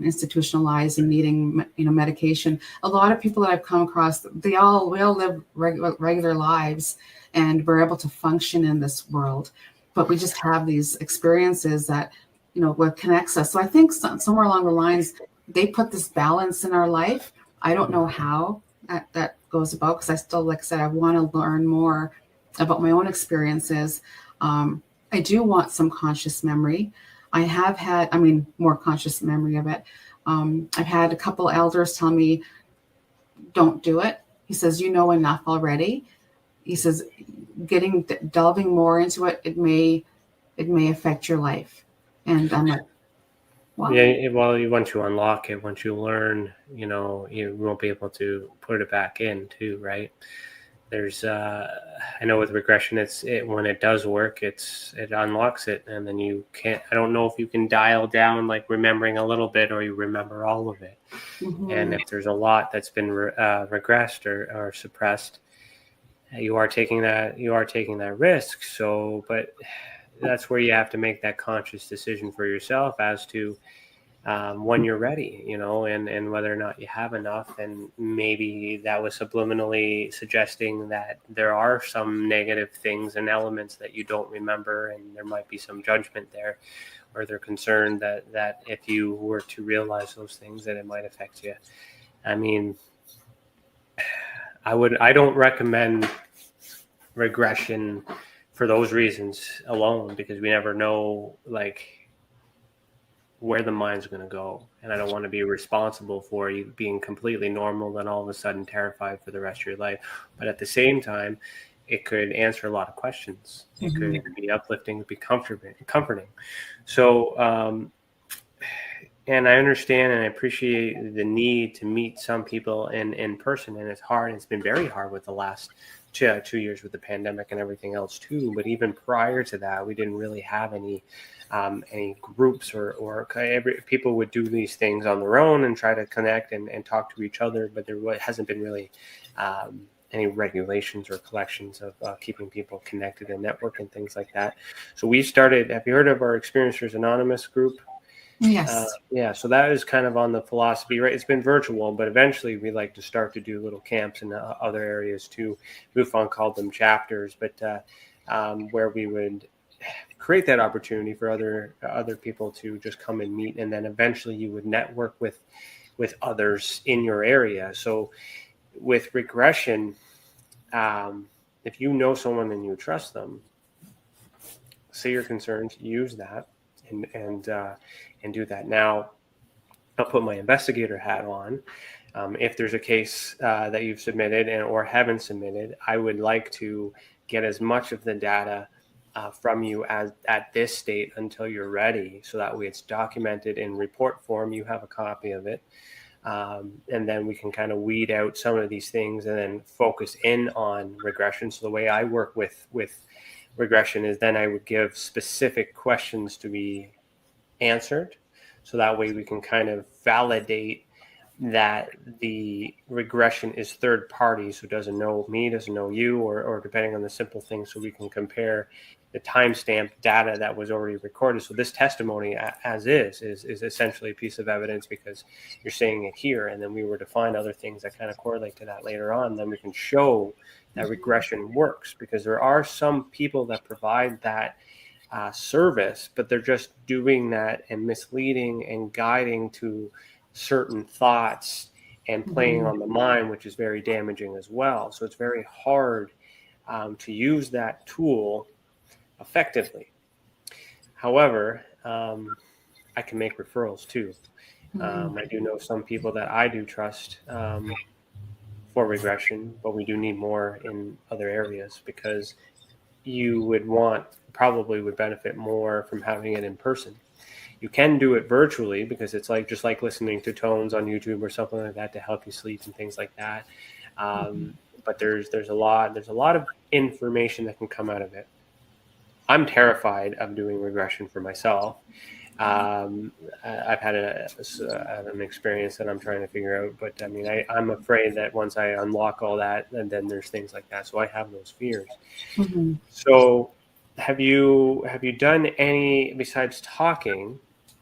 institutionalized and needing, medication. A lot of people that I've come across, we all live regular lives, and we're able to function in this world, but we just have these experiences that, what connects us. So I think somewhere along the lines, they put this balance in our life. I don't know how that goes about, because I still, like I said, I want to learn more about my own experiences. I do want some conscious memory. I have had, more conscious memory of it. I've had a couple elders tell me, don't do it. He says, enough already. He says, delving more into it, it may affect your life. And I'm like, wow. Yeah, well, once you unlock it, once you learn, you won't be able to put it back in too, right? There's, I know with regression, when it does work, it unlocks it, and then you can't. I don't know if you can dial down, like remembering a little bit, or you remember all of it. Mm-hmm. And if there's a lot that's been regressed or suppressed, you are taking that risk. So, but that's where you have to make that conscious decision for yourself as to when you're ready, and whether or not you have enough. And maybe that was subliminally suggesting that there are some negative things and elements that you don't remember, and there might be some judgment there, or they're concerned that if you were to realize those things, that it might affect you. I don't recommend regression for those reasons alone, because we never know, like, where the mind's going to go. And I don't want to be responsible for you being completely normal, then all of a sudden terrified for the rest of your life. But at the same time, it could answer a lot of questions. It could be uplifting, it could be comforting. So, and I understand and I appreciate the need to meet some people in person. And it's hard. It's been very hard with the last 2 years with the pandemic and everything else too. But even prior to that, we didn't really have any groups or people would do these things on their own and try to connect and talk to each other. But there hasn't been really any regulations or collections of keeping people connected and network and things like that. So we started, have you heard of our Experiencers Anonymous group? Yes. Yeah, so that is kind of on the philosophy, right? It's been virtual, but eventually we like to start to do little camps in other areas too. MUFON called them chapters, but where we would create that opportunity for other people to just come and meet, and then eventually you would network with others in your area. So with regression, if you know someone and you trust them, say your concerns, use that, and do that. Now, I'll put my investigator hat on. If there's a case that you've submitted or haven't submitted, I would like to get as much of the data from you as at this state until you're ready, so that way it's documented in report form. You have a copy of it. And then we can kind of weed out some of these things and then focus in on regression. So the way I work with regression is then I would give specific questions to be answered. So that way we can kind of validate that the regression is third party. So doesn't know me, doesn't know you, or depending on the simple things, so we can compare the timestamp data that was already recorded. So this testimony as is essentially a piece of evidence because you're saying it here, and then we were to find other things that kind of correlate to that later on, then we can show that regression works, because there are some people that provide that service, but they're just doing that and misleading and guiding to certain thoughts and playing on the mind, which is very damaging as well. So it's very hard to use that tool effectively. However, I can make referrals too. I do know some people that I do trust for regression, but we do need more in other areas, because you probably would benefit more from having it in person. You can do it virtually because it's just like listening to tones on YouTube or something like that to help you sleep and things like that. But there's a lot of information that can come out of it. I'm terrified of doing regression for myself. I've had an experience that I'm trying to figure out, but I mean, I'm afraid that once I unlock all that, and then there's things like that. So I have those fears. So have you done any, besides talking?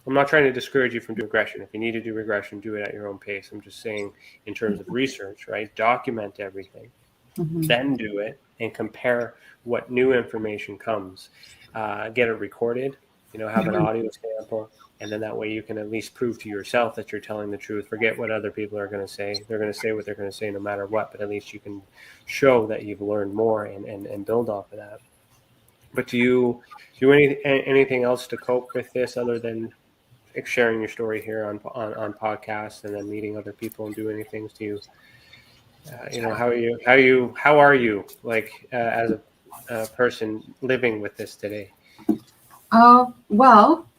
I'm not trying to discourage you from doing regression. If you need to do regression, do it at your own pace. I'm just saying in terms of research, right? Document everything, then do it and compare what new information comes. Get it recorded, have an audio sample, and then that way you can at least prove to yourself that you're telling the truth. Forget what other people are going to say. They're going to say what they're going to say no matter what, but at least you can show that you've learned more and build off of that. But do you do anything else to cope with this other than sharing your story here on podcasts and then meeting other people and doing things to you? How are you like as a person living with this today? Well,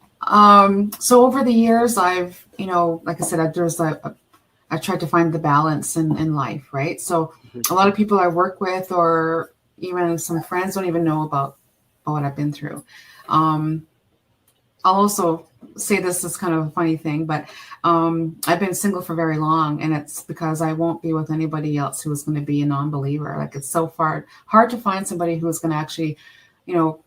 so over the years, I've, like I said, I tried to find the balance in life, right? So a lot of people I work with, or even some friends, don't even know about what I've been through. I'll also say this is kind of a funny thing, but I've been single for very long, and it's because I won't be with anybody else who is going to be a non-believer. Like, it's so hard to find somebody who is going to actually,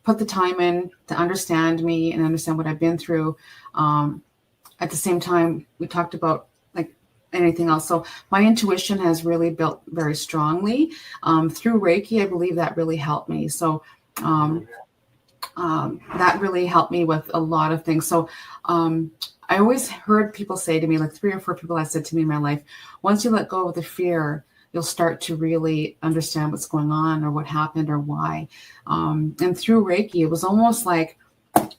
put the time in to understand me and understand what I've been through. At the same time, we talked about like anything else. So my intuition has really built very strongly through Reiki. I believe that really helped me. So that really helped me with a lot of things. So I always heard people say to me, like 3 or 4 people have said to me in my life, once you let go of the fear, you'll start to really understand what's going on or what happened or why. And through Reiki, it was almost like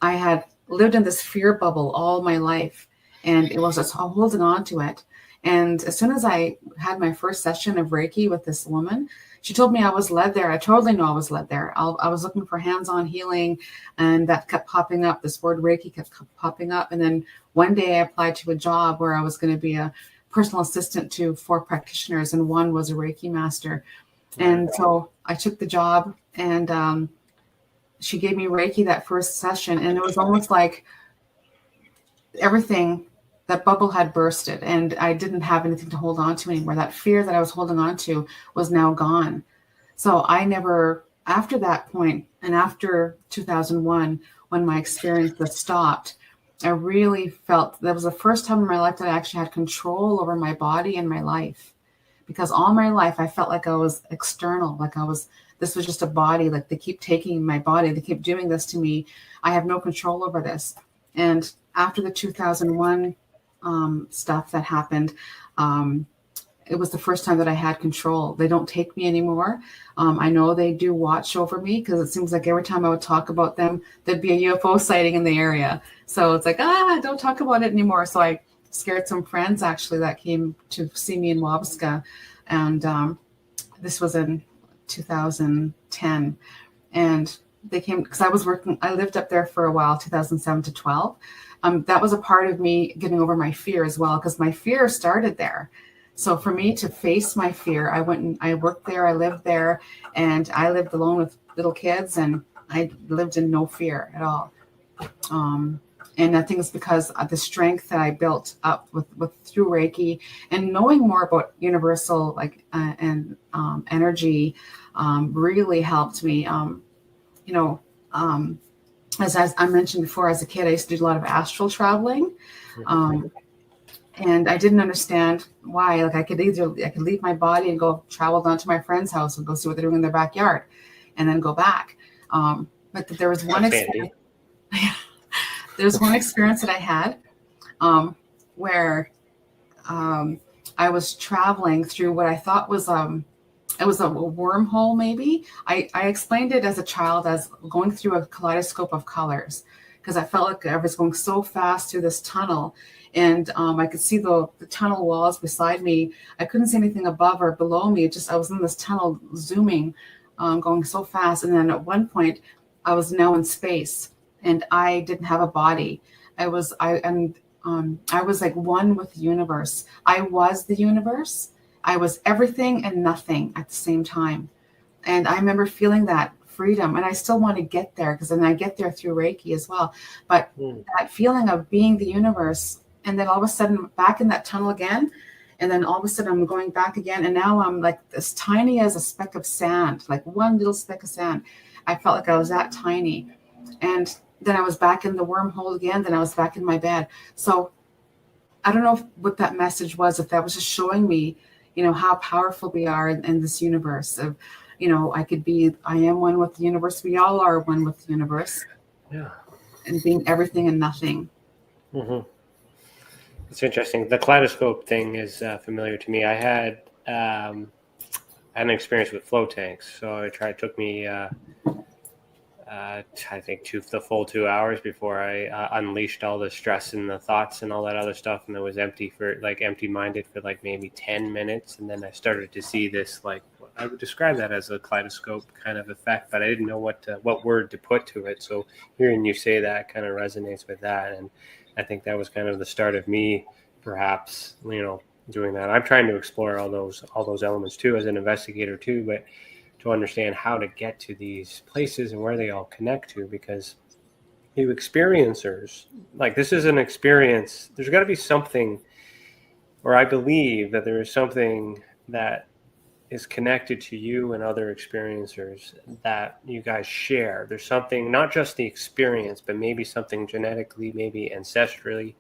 I had lived in this fear bubble all my life, and it was just holding on to it. And as soon as I had my first session of Reiki with this woman, she told me I was led there. I totally know I was led there. I was looking for hands-on healing, and that kept popping up. This word Reiki kept popping up. And then one day I applied to a job where I was going to be a personal assistant to 4 practitioners, and one was a Reiki master. And so I took the job, and she gave me Reiki that first session, and it was almost like everything, that bubble had bursted, and I didn't have anything to hold on to anymore. That fear that I was holding on to was now gone. So I never, after that point, and after 2001, when my experience was stopped, I really felt that was the first time in my life that I actually had control over my body and my life. Because all my life I felt like I was external, like this was just a body, like they keep taking my body, they keep doing this to me. I have no control over this. And after the 2001 stuff that happened, it was the first time that I had control. They don't take me anymore. I know they do watch over me, because it seems like every time I would talk about them, there'd be a UFO sighting in the area. So it's like, don't talk about it anymore. So I scared some friends actually that came to see me in Wabasca, and this was in 2010, and they came because I lived up there for a while, 2007 to 12. That was a part of me getting over my fear as well, because my fear started there. So for me to face my fear, I went and I worked there, I lived there, and I lived alone with little kids, and I lived in no fear at all. And I think it's because of the strength that I built up with through Reiki and knowing more about universal energy really helped me. As I mentioned before, as a kid, I used to do a lot of astral traveling, and I didn't understand why. Like I could leave my body and go travel down to my friend's house and go see what they're doing in their backyard, and then go back. But there was one experience. There's one experience that I had where I was traveling through what I thought was it was a wormhole, maybe. I explained it as a child as going through a kaleidoscope of colors, because I felt like I was going so fast through this tunnel, and I could see the tunnel walls beside me. I couldn't see anything above or below me. I was in this tunnel zooming, going so fast. And then at one point, I was now in space, and I didn't have a body. I was like one with the universe. I was the universe. I was everything and nothing at the same time. And I remember feeling that freedom, and I still want to get there, because then I get there through Reiki as well. But that feeling of being the universe, and then all of a sudden back in that tunnel again, and then all of a sudden I'm going back again, and now I'm like as tiny as a speck of sand, like one little speck of sand. I felt like I was that tiny. And then I was back in the wormhole again, then I was back in my bed. So I don't know what that message was, if that was just showing me, how powerful we are in this universe of, I am one with the universe. We all are one with the universe. Yeah. And being everything and nothing. Mm-hmm. It's interesting. The kaleidoscope thing is familiar to me. I had an experience with flow tanks. So it took me, I think the full 2 hours before I unleashed all the stress and the thoughts and all that other stuff, and I was empty-minded for like maybe 10 minutes, and then I started to see this, like, I would describe that as a kaleidoscope kind of effect, but I didn't know what word to put to it. So hearing you say that kind of resonates with that, and I think that was kind of the start of me, perhaps, doing that. I'm trying to explore all those elements too as an investigator too, but to understand how to get to these places and where they all connect to, because you experiencers, like, this is an experience. There's got to be something, or I believe that there is something that is connected to you and other experiencers that you guys share. There's something, not just the experience, but maybe something genetically, maybe ancestry,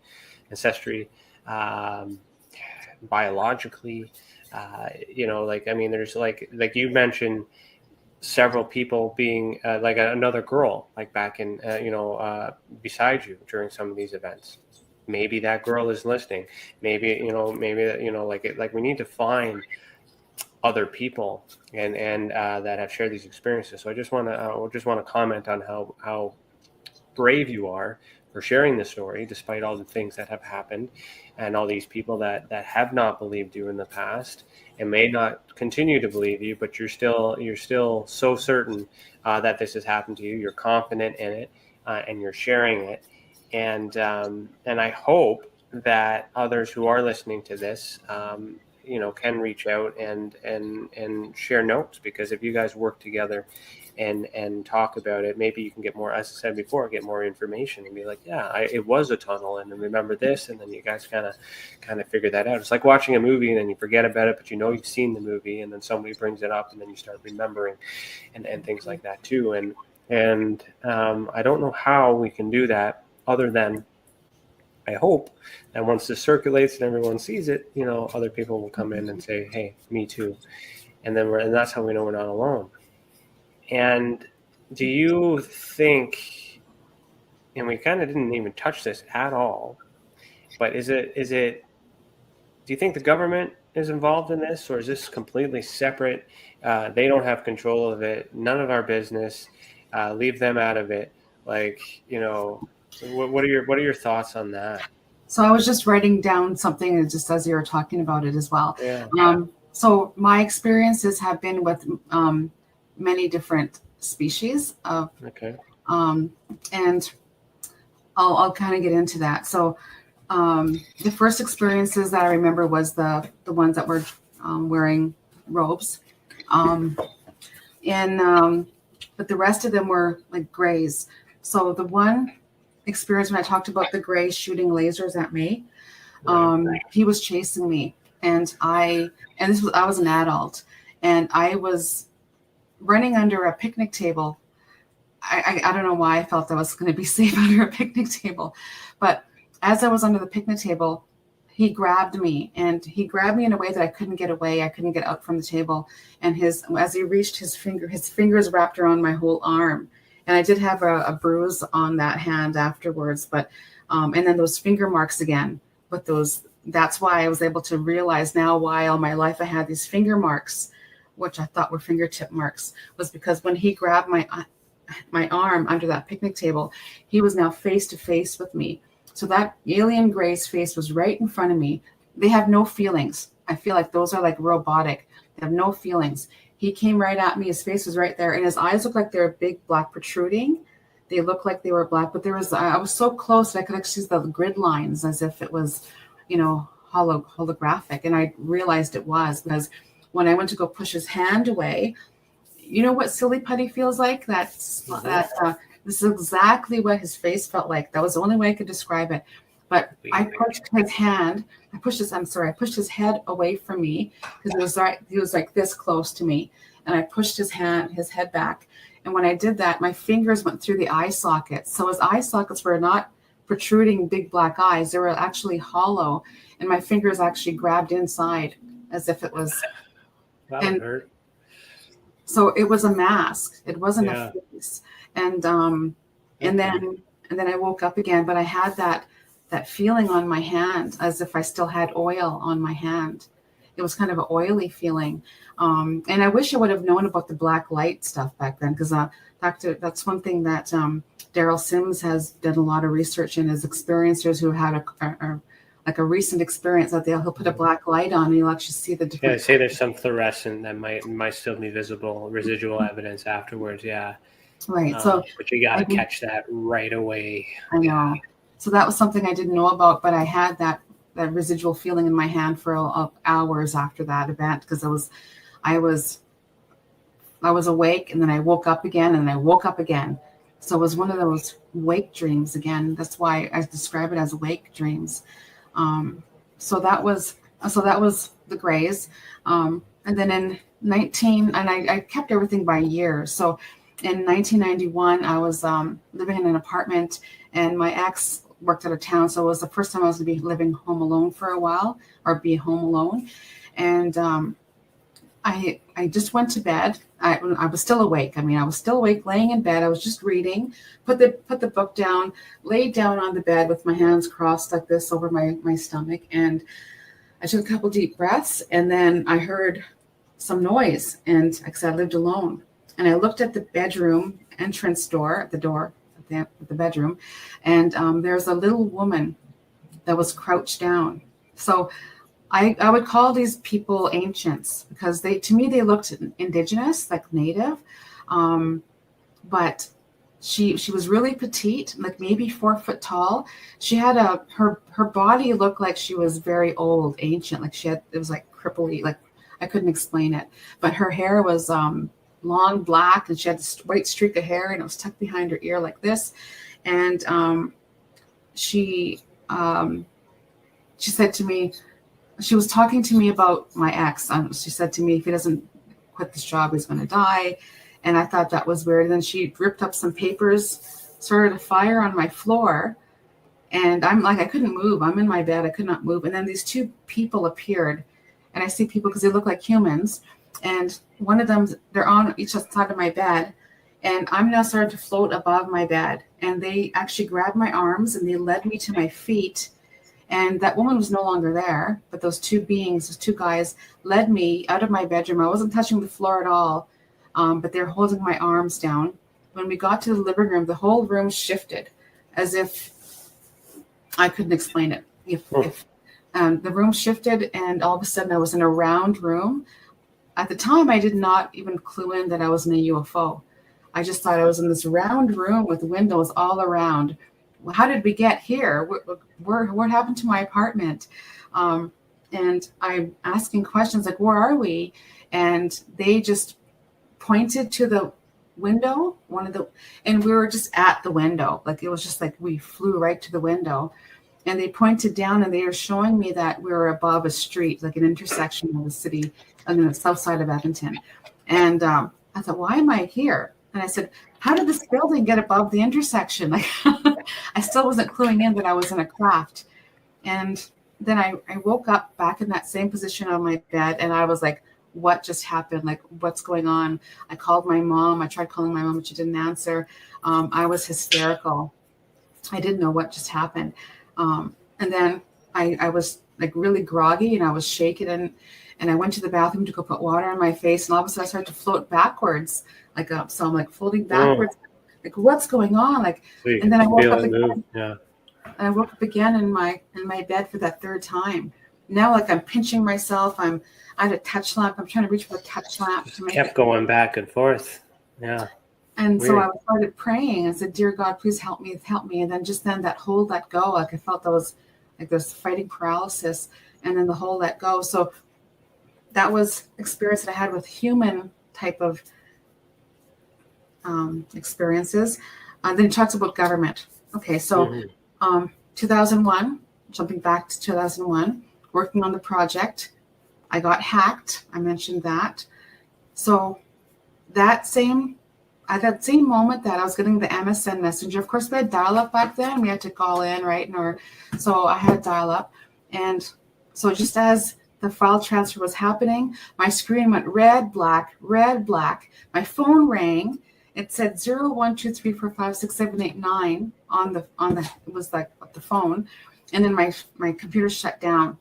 biologically. There's like you mentioned several people being like another girl, like back in, beside you during some of these events. Maybe that girl is listening. Maybe we need to find other people and that have shared these experiences. So I just want to comment on how brave you are for sharing the story, despite all the things that have happened and all these people that have not believed you in the past and may not continue to believe you, but you're still so certain that this has happened to you. You're confident in it, and you're sharing it. And I hope that others who are listening to this, can reach out and share notes, because if you guys work together and talk about it, maybe you can get more, as I said before, get more information and be like, it was a tunnel, and remember this, and then you guys kind of figure that out. It's like watching a movie and then you forget about it, but you've seen the movie, and then somebody brings it up and then you start remembering and things like that too. And I don't know how we can do that other than, I hope that once this circulates and everyone sees it, other people will come in and say, hey, me too. And that's how we know we're not alone. And do you think, and we kind of didn't even touch this at all, but do you think the government is involved in this, or is this completely separate? They don't have control of it. None of our business. Leave them out of it. What are your thoughts on that? So I was just writing down something just as you were talking about it as well. Yeah. So my experiences have been with many different species of, okay. And I'll kind of get into that. So the first experiences that I remember was the ones that were wearing robes, but the rest of them were like grays. So the one experience when I talked about the gray shooting lasers at me, he was chasing me, and I was an adult, and I was running under a picnic table. I don't know why I felt I was going to be safe under a picnic table, but as I was under the picnic table, he grabbed me in a way that I couldn't get away. I couldn't get up from the table, and as he reached his fingers wrapped around my whole arm. And I did have a bruise on that hand afterwards, but and then those finger marks again. But that's why I was able to realize now why all my life I had these finger marks, which I thought were fingertip marks, was because when he grabbed my arm under that picnic table, he was now face to face with me. So that alien gray's face was right in front of me. They have no feelings. I feel like those are like robotic. They have no feelings. He came right at me. His face was right there, and his eyes looked like they were big, black, protruding. They looked like they were black, but I was so close that I could actually see the grid lines as if it was, holographic. And I realized it was, because when I went to go push his hand away, you know what silly putty feels like? This is exactly what his face felt like. That was the only way I could describe it. But I pushed his head away from me, because he was like this close to me. And I pushed his head back. And when I did that, my fingers went through the eye sockets. So his eye sockets were not protruding big black eyes. They were actually hollow. And my fingers actually grabbed inside as if it was. That would hurt. So it was a mask. It wasn't a face. And then I woke up again, but I had that feeling on my hand as if I still had oil on my hand. It was kind of an oily feeling. And I wish I would have known about the black light stuff back then, because that's one thing that Daryl Sims has done a lot of research in, is experiencers who had a recent experience that he'll put a black light on and you'll actually see the difference. Yeah, say there's some fluorescent that might still be visible, residual evidence afterwards. Yeah. Right. But you got to catch that right away. I know. So that was something I didn't know about, but I had that residual feeling in my hand for hours after that event, because I was awake, and then I woke up again, and I woke up again. So it was one of those wake dreams again. That's why I describe it as wake dreams. So that was the grays. And then and I kept everything by year. So in 1991, I was living in an apartment, and my ex worked out of town. So it was the first time I was going to be living home alone for a while, or be home alone. And I just went to bed. I was still awake. I was still awake, laying in bed. I was just reading, put the book down, laid down on the bed with my hands crossed like this over my stomach. And I took a couple deep breaths, and then I heard some noise. And because I lived alone, and I looked at the bedroom entrance door, the the bedroom, and there's a little woman that was crouched down. So I would call these people ancients because to me they looked indigenous, like native, but she was really petite, like maybe 4 foot tall. She had her body looked like she was very old, ancient, like it was like cripply, like I couldn't explain it. But her hair was long black, and she had this white streak of hair, and it was tucked behind her ear like this. And she said to me, she was talking to me about my ex. She said to me, if he doesn't quit this job, he's going to die. And I thought that was weird. And then she ripped up some papers, started a fire on my floor. And I'm like, I couldn't move. I'm in my bed. I could not move. And then these 2 people appeared. And I see people because they look like humans. And one of them, they're on each side of my bed. And I'm now starting to float above my bed. And they actually grabbed my arms and they led me to my feet. And that woman was no longer there. But those 2 beings, those 2 guys, led me out of my bedroom. I wasn't touching the floor at all. But they're holding my arms down. When we got to the living room, the whole room shifted as if I couldn't explain it. The room shifted, and all of a sudden I was in a round room. At the time, I did not even clue in that I was in a UFO. I just thought I was in this round room with windows all around. Well, how did we get here? What happened to my apartment? And I'm asking questions like, where are we? And they just pointed to the window, and we were just at the window. Like it was just like we flew right to the window, and they pointed down and they were showing me that we were above a street, like an intersection of the city on the south side of Edmonton. And I thought, why am I here? And I said, how did this building get above the intersection? Like I still wasn't cluing in that I was in a craft. And then I woke up back in that same position on my bed, and I was like, what just happened? Like, what's going on? I called my mom. I tried calling my mom, but she didn't answer. I was hysterical. I didn't know what just happened. And then I was like really groggy, and I was shaking, and I went to the bathroom to go put water on my face, and all of a sudden I started to float backwards, like up. So I'm like floating backwards, like what's going on? Like, and then I woke up again. Yeah. And I woke up again in my bed for that 3rd time. Now, like I'm pinching myself. I had a touch lamp. I'm trying to reach for the touch lamp. Kept going back and forth. Yeah. And weird. So I started praying and said, dear God, please help me. And then just then that whole let go, like I felt that was like this fighting paralysis, and then the whole let go. So that was experience that I had with human type of experiences. Then it talks about government. Okay. So 2001, jumping back to 2001, working on the project, I got hacked. I mentioned that. So at that same moment that I was getting the MSN messenger, of course we had dial-up back then. We had to call in, right? So I had dial-up. And so just as the file transfer was happening, my screen went red, black, red, black. My phone rang. It said 0123456789 on the it was like the phone. And then my computer shut down.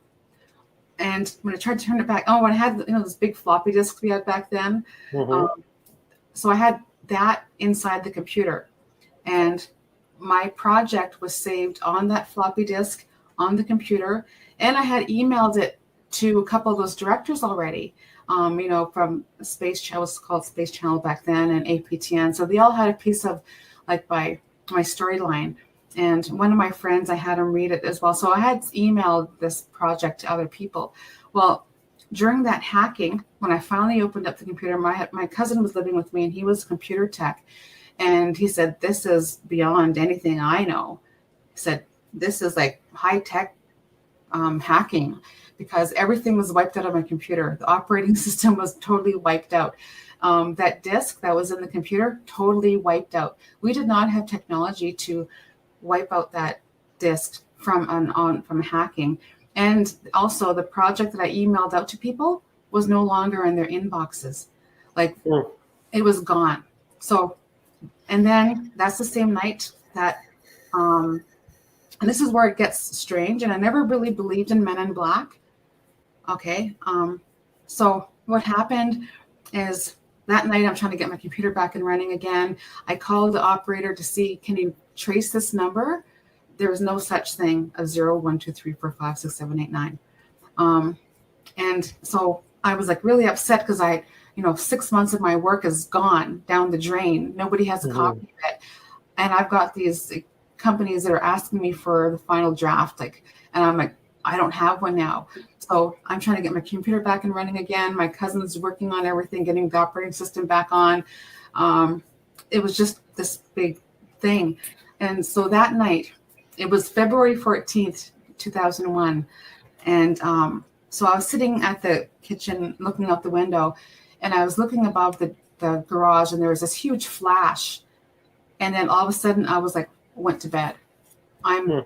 And when I tried to turn it back, when I had this big floppy disk we had back then, so I had that inside the computer, and my project was saved on that floppy disk on the computer, and I had emailed it to a couple of those directors already, from Space Channel, was called Space Channel back then, and APTN. So they all had a piece of like my storyline. And one of my friends, I had him read it as well. So I had emailed this project to other people. Well, during that hacking, when I finally opened up the computer, my cousin was living with me, and he was computer tech. And he said, this is beyond anything I know. He said, this is like high tech hacking, because everything was wiped out of my computer. The operating system was totally wiped out. That disk that was in the computer, totally wiped out. We did not have technology to wipe out that disk from hacking. And also the project that I emailed out to people was no longer in their inboxes. Like it was gone. So, and then that's the same night that, and this is where it gets strange. And I never really believed in Men in Black. Okay. So what happened is that night I'm trying to get my computer back and running again. I called the operator to see, can you trace this number? There was no such thing as 0, 1, 2, 3, 4, 5, 6, 7, 8, 9. And so I was like really upset because 6 months of my work is gone down the drain. Nobody has a copy of it. And I've got these companies that are asking me for the final draft. And I'm like, I don't have one now. So I'm trying to get my computer back and running again. My cousin's working on everything, getting the operating system back on. It was just this big thing. And so that night, it was February 14th, 2001. And so I was sitting at the kitchen looking out the window, and I was looking above the garage, and there was this huge flash. And then all of a sudden I was like, went to bed. I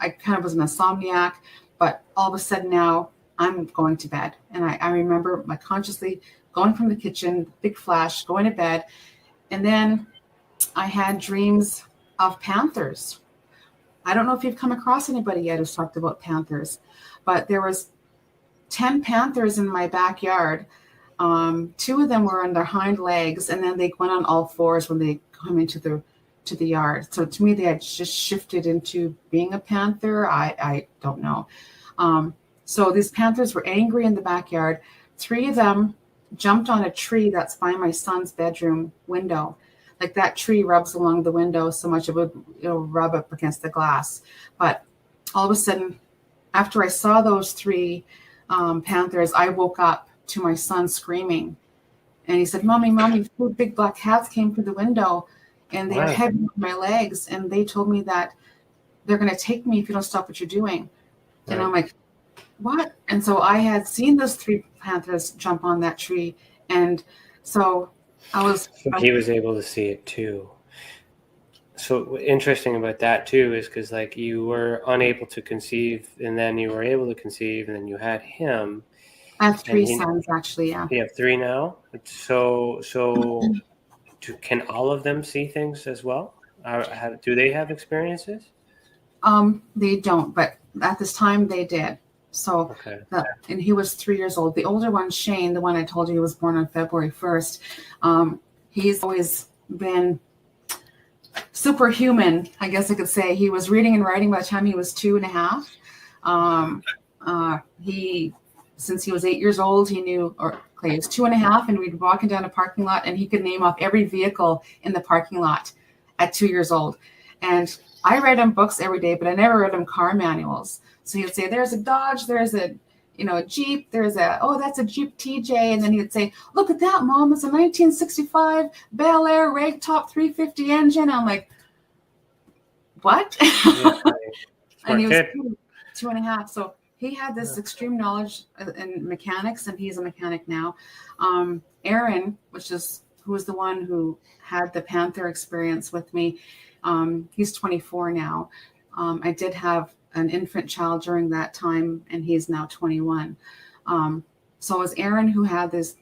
kind of was an insomniac, but all of a sudden now I'm going to bed. And I remember consciously going from the kitchen, big flash, going to bed. And then I had dreams of panthers. I don't know if you've come across anybody yet who's talked about panthers, but there was 10 panthers in my backyard. 2 of them were on their hind legs, and then they went on all fours when they come into the yard. So to me, they had just shifted into being a panther. I don't know. So these panthers were angry in the backyard. 3 of them jumped on a tree that's by my son's bedroom window. Like that tree rubs along the window so much it'll rub up against the glass. But all of a sudden, after I saw those 3 panthers, I woke up to my son screaming. And he said, Mommy, 2 big black cats came through the window, and they are heavy on my legs. And they told me that they're going to take me if you don't stop what you're doing. Right. And I'm like, what? And so I had seen those 3 panthers jump on that tree. And so he was able to see it too. So interesting about that too is because you were unable to conceive, and then you were able to conceive, and then you had him. I have 3 sons, actually. Yeah. You have 3 now. So can all of them see things as well? Do they have experiences? They don't, but at this time they did. So, and he was 3 years old. The older one, Shane, the one I told you was born on February 1st. He's always been superhuman, I guess I could say. He was reading and writing by the time he was 2.5. Since he was 8 years old, he knew, he was 2.5, and we'd be walking down a parking lot, and he could name off every vehicle in the parking lot at 2 years old. And I read him books every day, but I never read him car manuals. So he would say, there's a Dodge, there's a Jeep, that's a Jeep TJ. And then he would say, look at that, Mom, it's a 1965 Bel Air ragtop 350 engine. I'm like, what? And he was 2.5. So he had this extreme knowledge in mechanics, and he's a mechanic now. Aaron, who was the one who had the panther experience with me, he's 24 now. I did have an infant child during that time, and he's now 21. So it was Aaron who had this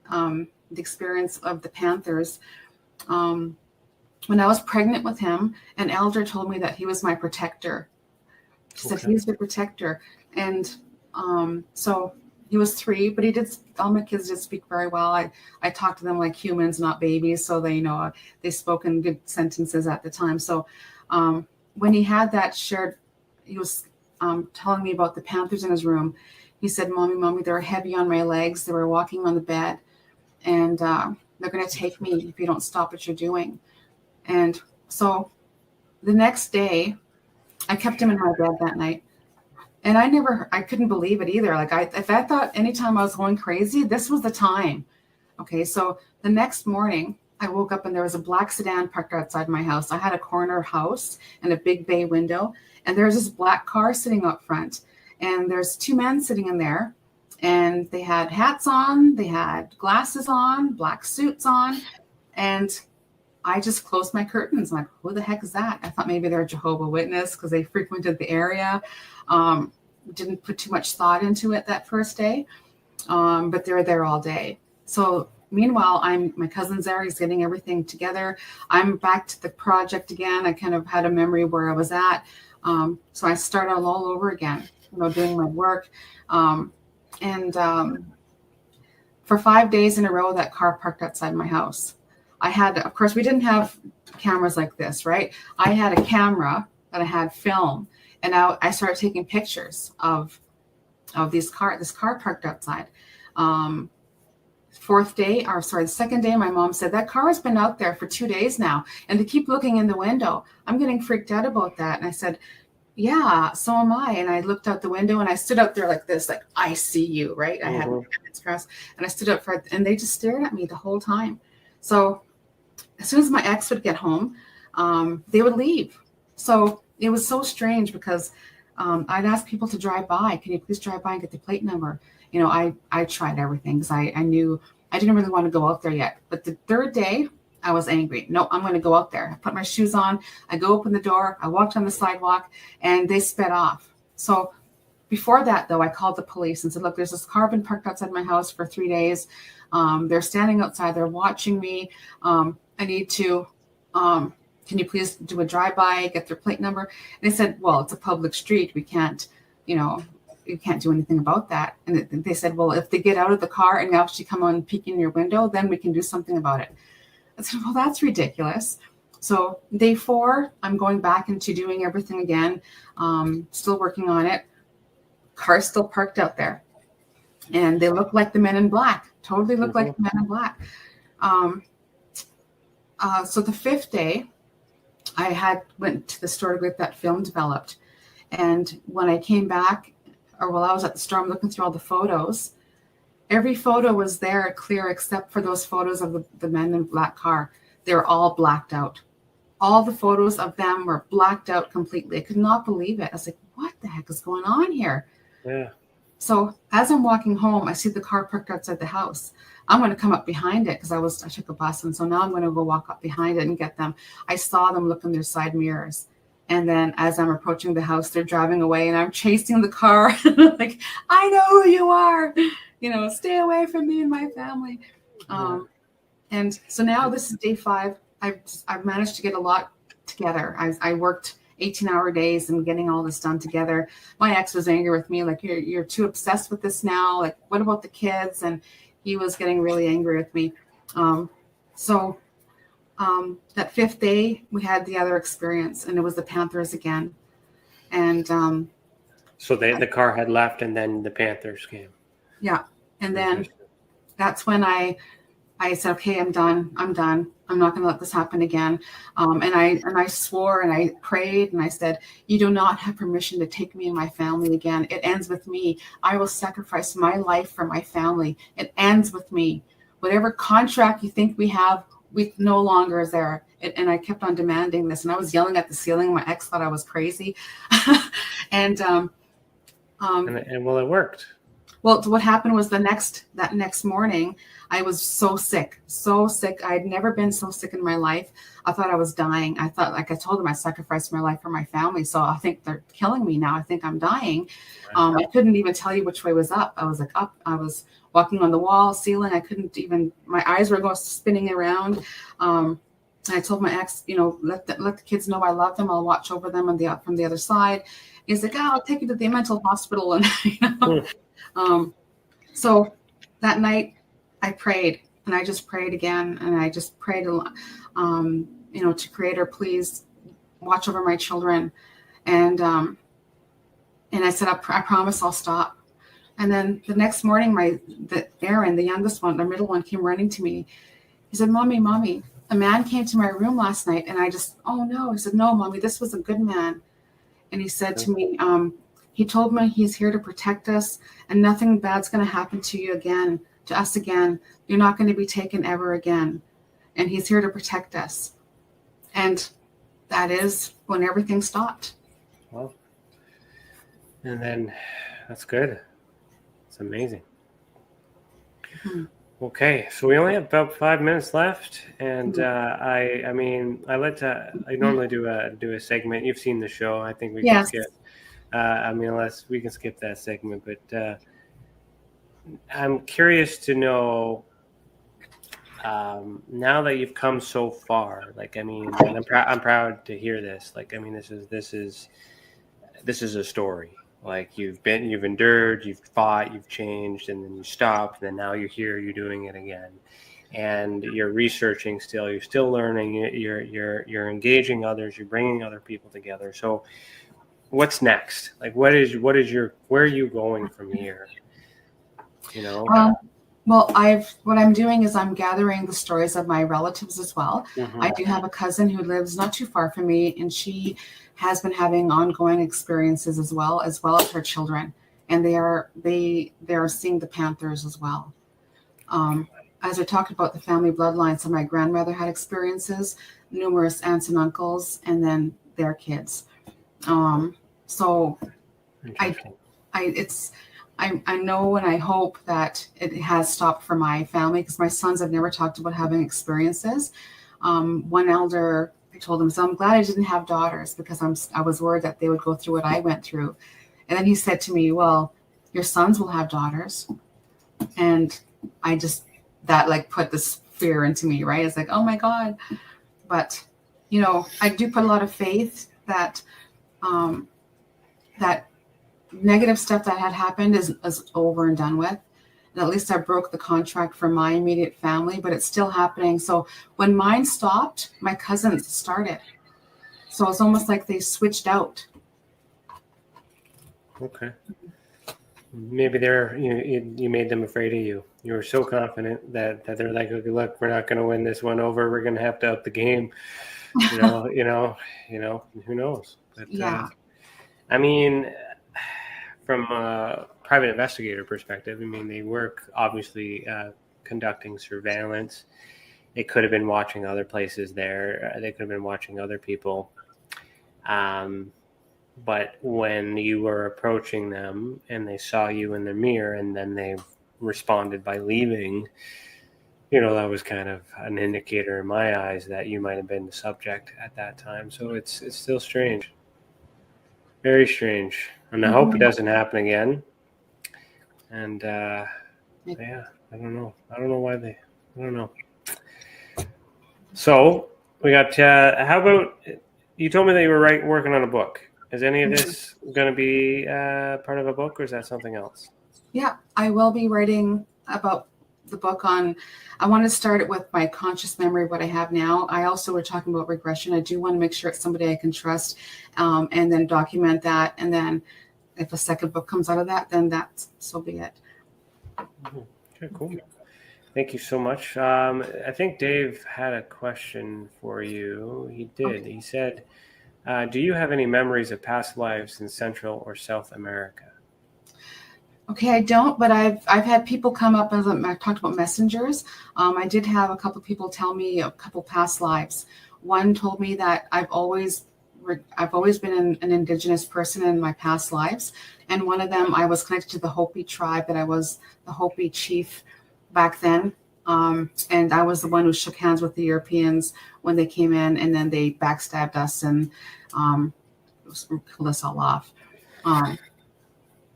the experience of the panthers. When I was pregnant with him, an elder told me that he was my protector. She said he's your protector. And so he was 3, but all my kids did speak very well. I talked to them like humans, not babies. So they spoke in good sentences at the time. So when he had that shared, he was telling me about the panthers in his room. He said, Mommy, they're heavy on my legs. They were walking on the bed, and they're going to take me if you don't stop what you're doing. And so the next day, I kept him in my bed that night. And I couldn't believe it either. If I thought anytime I was going crazy, this was the time. Okay, so the next morning, I woke up and there was a black sedan parked outside my house. I had a corner house and a big bay window, and there's this black car sitting up front. And there's 2 men sitting in there, and they had hats on, they had glasses on, black suits on, and I just closed my curtains. I'm like, who the heck is that? I thought maybe they're a Jehovah's Witness because they frequented the area. Didn't put too much thought into it that first day, but they're there all day. So meanwhile, my cousin's there. He's getting everything together. I'm back to the project again. I kind of had a memory where I was at. So I start all over again, doing my work. For 5 days in a row, that car parked outside my house. I had, of course, we didn't have cameras like this, right? I had a camera that I had film, and I started taking pictures of this car parked outside. The second day, my mom said, that car has been out there for 2 days now, and they keep looking in the window. I'm getting freaked out about that. And I said, yeah, so am I. And I looked out the window, and I stood out there like this, like, I see you, right? I had my hands crossed, and I stood up and they just stared at me the whole time. So as soon as my ex would get home, they would leave. So it was so strange because I'd ask people to drive by. Can you please drive by and get the plate number? You know, I tried everything because I knew I didn't really want to go out there yet. But the third day, I was angry. No, I'm going to go out there. I put my shoes on. I go open the door. I walked on the sidewalk, and they sped off. So before that, though, I called the police and said, look, there's this car been parked outside my house for 3 days. They're standing outside. They're watching me. I need to, can you please do a drive-by, get their plate number? And they said, well, it's a public street. We can't, you can't do anything about that. And they said, well, if they get out of the car and actually come on peek in your window, then we can do something about it. I said, well, that's ridiculous. So day 4, I'm going back into doing everything again, still working on it. Car's still parked out there. And they look like the Men in Black, totally look like the Men in Black. So the 5th day, I went to the store to get that film developed. And when I came back, or while I was at the store, I'm looking through all the photos. Every photo was there clear except for those photos of the Men in Black car. They were all blacked out. All the photos of them were blacked out completely. I could not believe it. I was like, what the heck is going on here? Yeah. So as I'm walking home, I see the car parked outside the house. I'm going to come up behind it because I took a bus. And so now I'm going to go walk up behind it and get them. I saw them look in their side mirrors. And then as I'm approaching the house, they're driving away and I'm chasing the car. Like, I know who you are. Stay away from me and my family. And so now this is day 5. I've managed to get a lot together. I worked 18-hour days and getting all this done together. My ex was angry with me, like, you're too obsessed with this now. Like, what about the kids? And he was getting really angry with me. So that 5th day, we had the other experience, and it was the Panthers again. And so the car had left, and then the Panthers came. Yeah, and then that's when I said, okay, I'm done. I'm not going to let this happen again. And I swore and I prayed and I said, you do not have permission to take me and my family again. It ends with me. I will sacrifice my life for my family. It ends with me. Whatever contract you think we have, we no longer is there. And I kept on demanding this, and I was yelling at the ceiling. My ex thought I was crazy. And well, it worked. Well, what happened was that next morning, I was so sick. I had never been so sick in my life. I thought I was dying. I thought, like I told them, I sacrificed my life for my family. So I think they're killing me now. I think I'm dying. I couldn't even tell you which way was up. I was like up. I was walking on the wall, ceiling. I couldn't even, my eyes were going spinning around. I told my ex, let the kids know I love them. I'll watch over them from the other side. He's like, I'll take you to the mental hospital. And, so that night I prayed, and I just prayed again. And I just prayed, to Creator, please watch over my children. And I said, I promise I'll stop. And then the next morning, Aaron, the youngest one, the middle one, came running to me. He said, Mommy, a man came to my room last night. And I just, oh no. He said, no, Mommy, this was a good man. And he said to me, he told me he's here to protect us, and nothing bad's going to happen to us again. You're not going to be taken ever again. And he's here to protect us. And that is when everything stopped. Well, and then that's good. It's amazing. Mm-hmm. Okay, so we only have about 5 minutes left, and I normally do a segment. You've seen the show. I think we can skip. Unless we can skip that segment, but I'm curious to know. Now that you've come so far, and I'm proud to hear this. This is a story. Like you've endured, you've fought, you've changed, and then you stopped, and then now you're here, you're doing it again. And you're researching still, you're still learning, you're engaging others, you're bringing other people together. So what's next? Like, where are you going from here? You know? Well, what I'm doing is I'm gathering the stories of my relatives as well. Mm-hmm. I do have a cousin who lives not too far from me, and she has been having ongoing experiences as well as her children, and they are seeing the Panthers as well. As I talked about the family bloodline, so my grandmother had experiences, numerous aunts and uncles, and then their kids. So I know and I hope that it has stopped for my family, because my sons have never talked about having experiences. One elder, I told him, so I'm glad I didn't have daughters, because I was worried that they would go through what I went through. And then he said to me, well, your sons will have daughters. And that like put this fear into me, right? It's like, oh my God. But, I do put a lot of faith that that negative stuff that had happened is over and done with. And at least I broke the contract for my immediate family, but it's still happening. So when mine stopped, my cousins started. So it's almost like they switched out. Okay. Maybe you made them afraid of you. You were so confident that they're like, okay, look, we're not going to win this one over. We're going to have to up the game. Who knows? But, yeah. I mean, from a private investigator perspective, I mean, they work obviously conducting surveillance. They could have been watching other places there. They could have been watching other people. But when you were approaching them and they saw you in the mirror and then they responded by leaving, that was kind of an indicator in my eyes that you might have been the subject at that time. So it's still strange. Very strange. And I hope it doesn't happen again. And I don't know. I don't know. So we got, how about, you told me that you were working on a book. Is any of this going to be part of a book, or is that something else? Yeah, I will be writing about the book I want to start it with my conscious memory of what I have now. I also were talking about regression. I do want to make sure it's somebody I can trust, and then document that. And then if a second book comes out of that, then so be it. Okay, cool. Thank you so much. I think Dave had a question for you. He did. Okay. He said, do you have any memories of past lives in Central or South America? Okay, I don't, but I've had people come up, as I talked about messengers. I did have a couple people tell me a couple past lives. One told me that I've always been an Indigenous person in my past lives, and one of them I was connected to the Hopi tribe, that I was the Hopi chief back then, and I was the one who shook hands with the Europeans when they came in, and then they backstabbed us and killed us all off.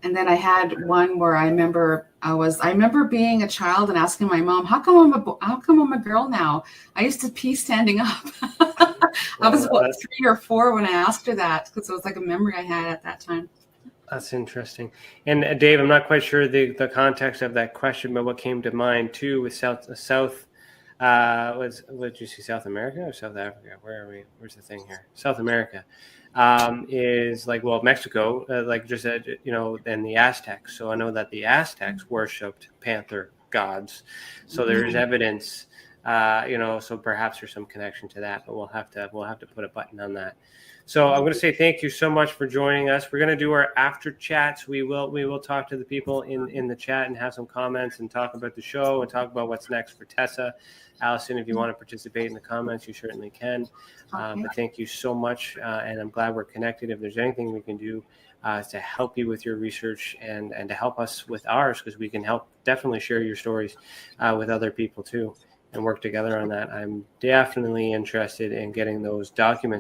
And then I had one where I remember being a child and asking my mom, how come I'm a girl now? I used to pee standing up. I was about 3 or 4 when I asked her that, because it was like a memory I had at that time. That's interesting. And Dave, I'm not quite sure the context of that question, but what came to mind too with South did you see South America or South Africa? Where are we? Where's the thing here? South America. Is like, well, Mexico, like just said, and the Aztecs. So I know that the Aztecs worshipped panther gods. So there's evidence, so perhaps there's some connection to that, but we'll have to put a button on that. So I'm going to say thank you so much for joining us. We're going to do our after chats. We will talk to the people in the chat and have some comments and talk about the show and talk about what's next for Tessa. Allison, if you want to participate in the comments, you certainly can. Okay. But thank you so much, and I'm glad we're connected. If there's anything we can do to help you with your research and to help us with ours, because we can help definitely share your stories with other people too and work together on that. I'm definitely interested in getting those documents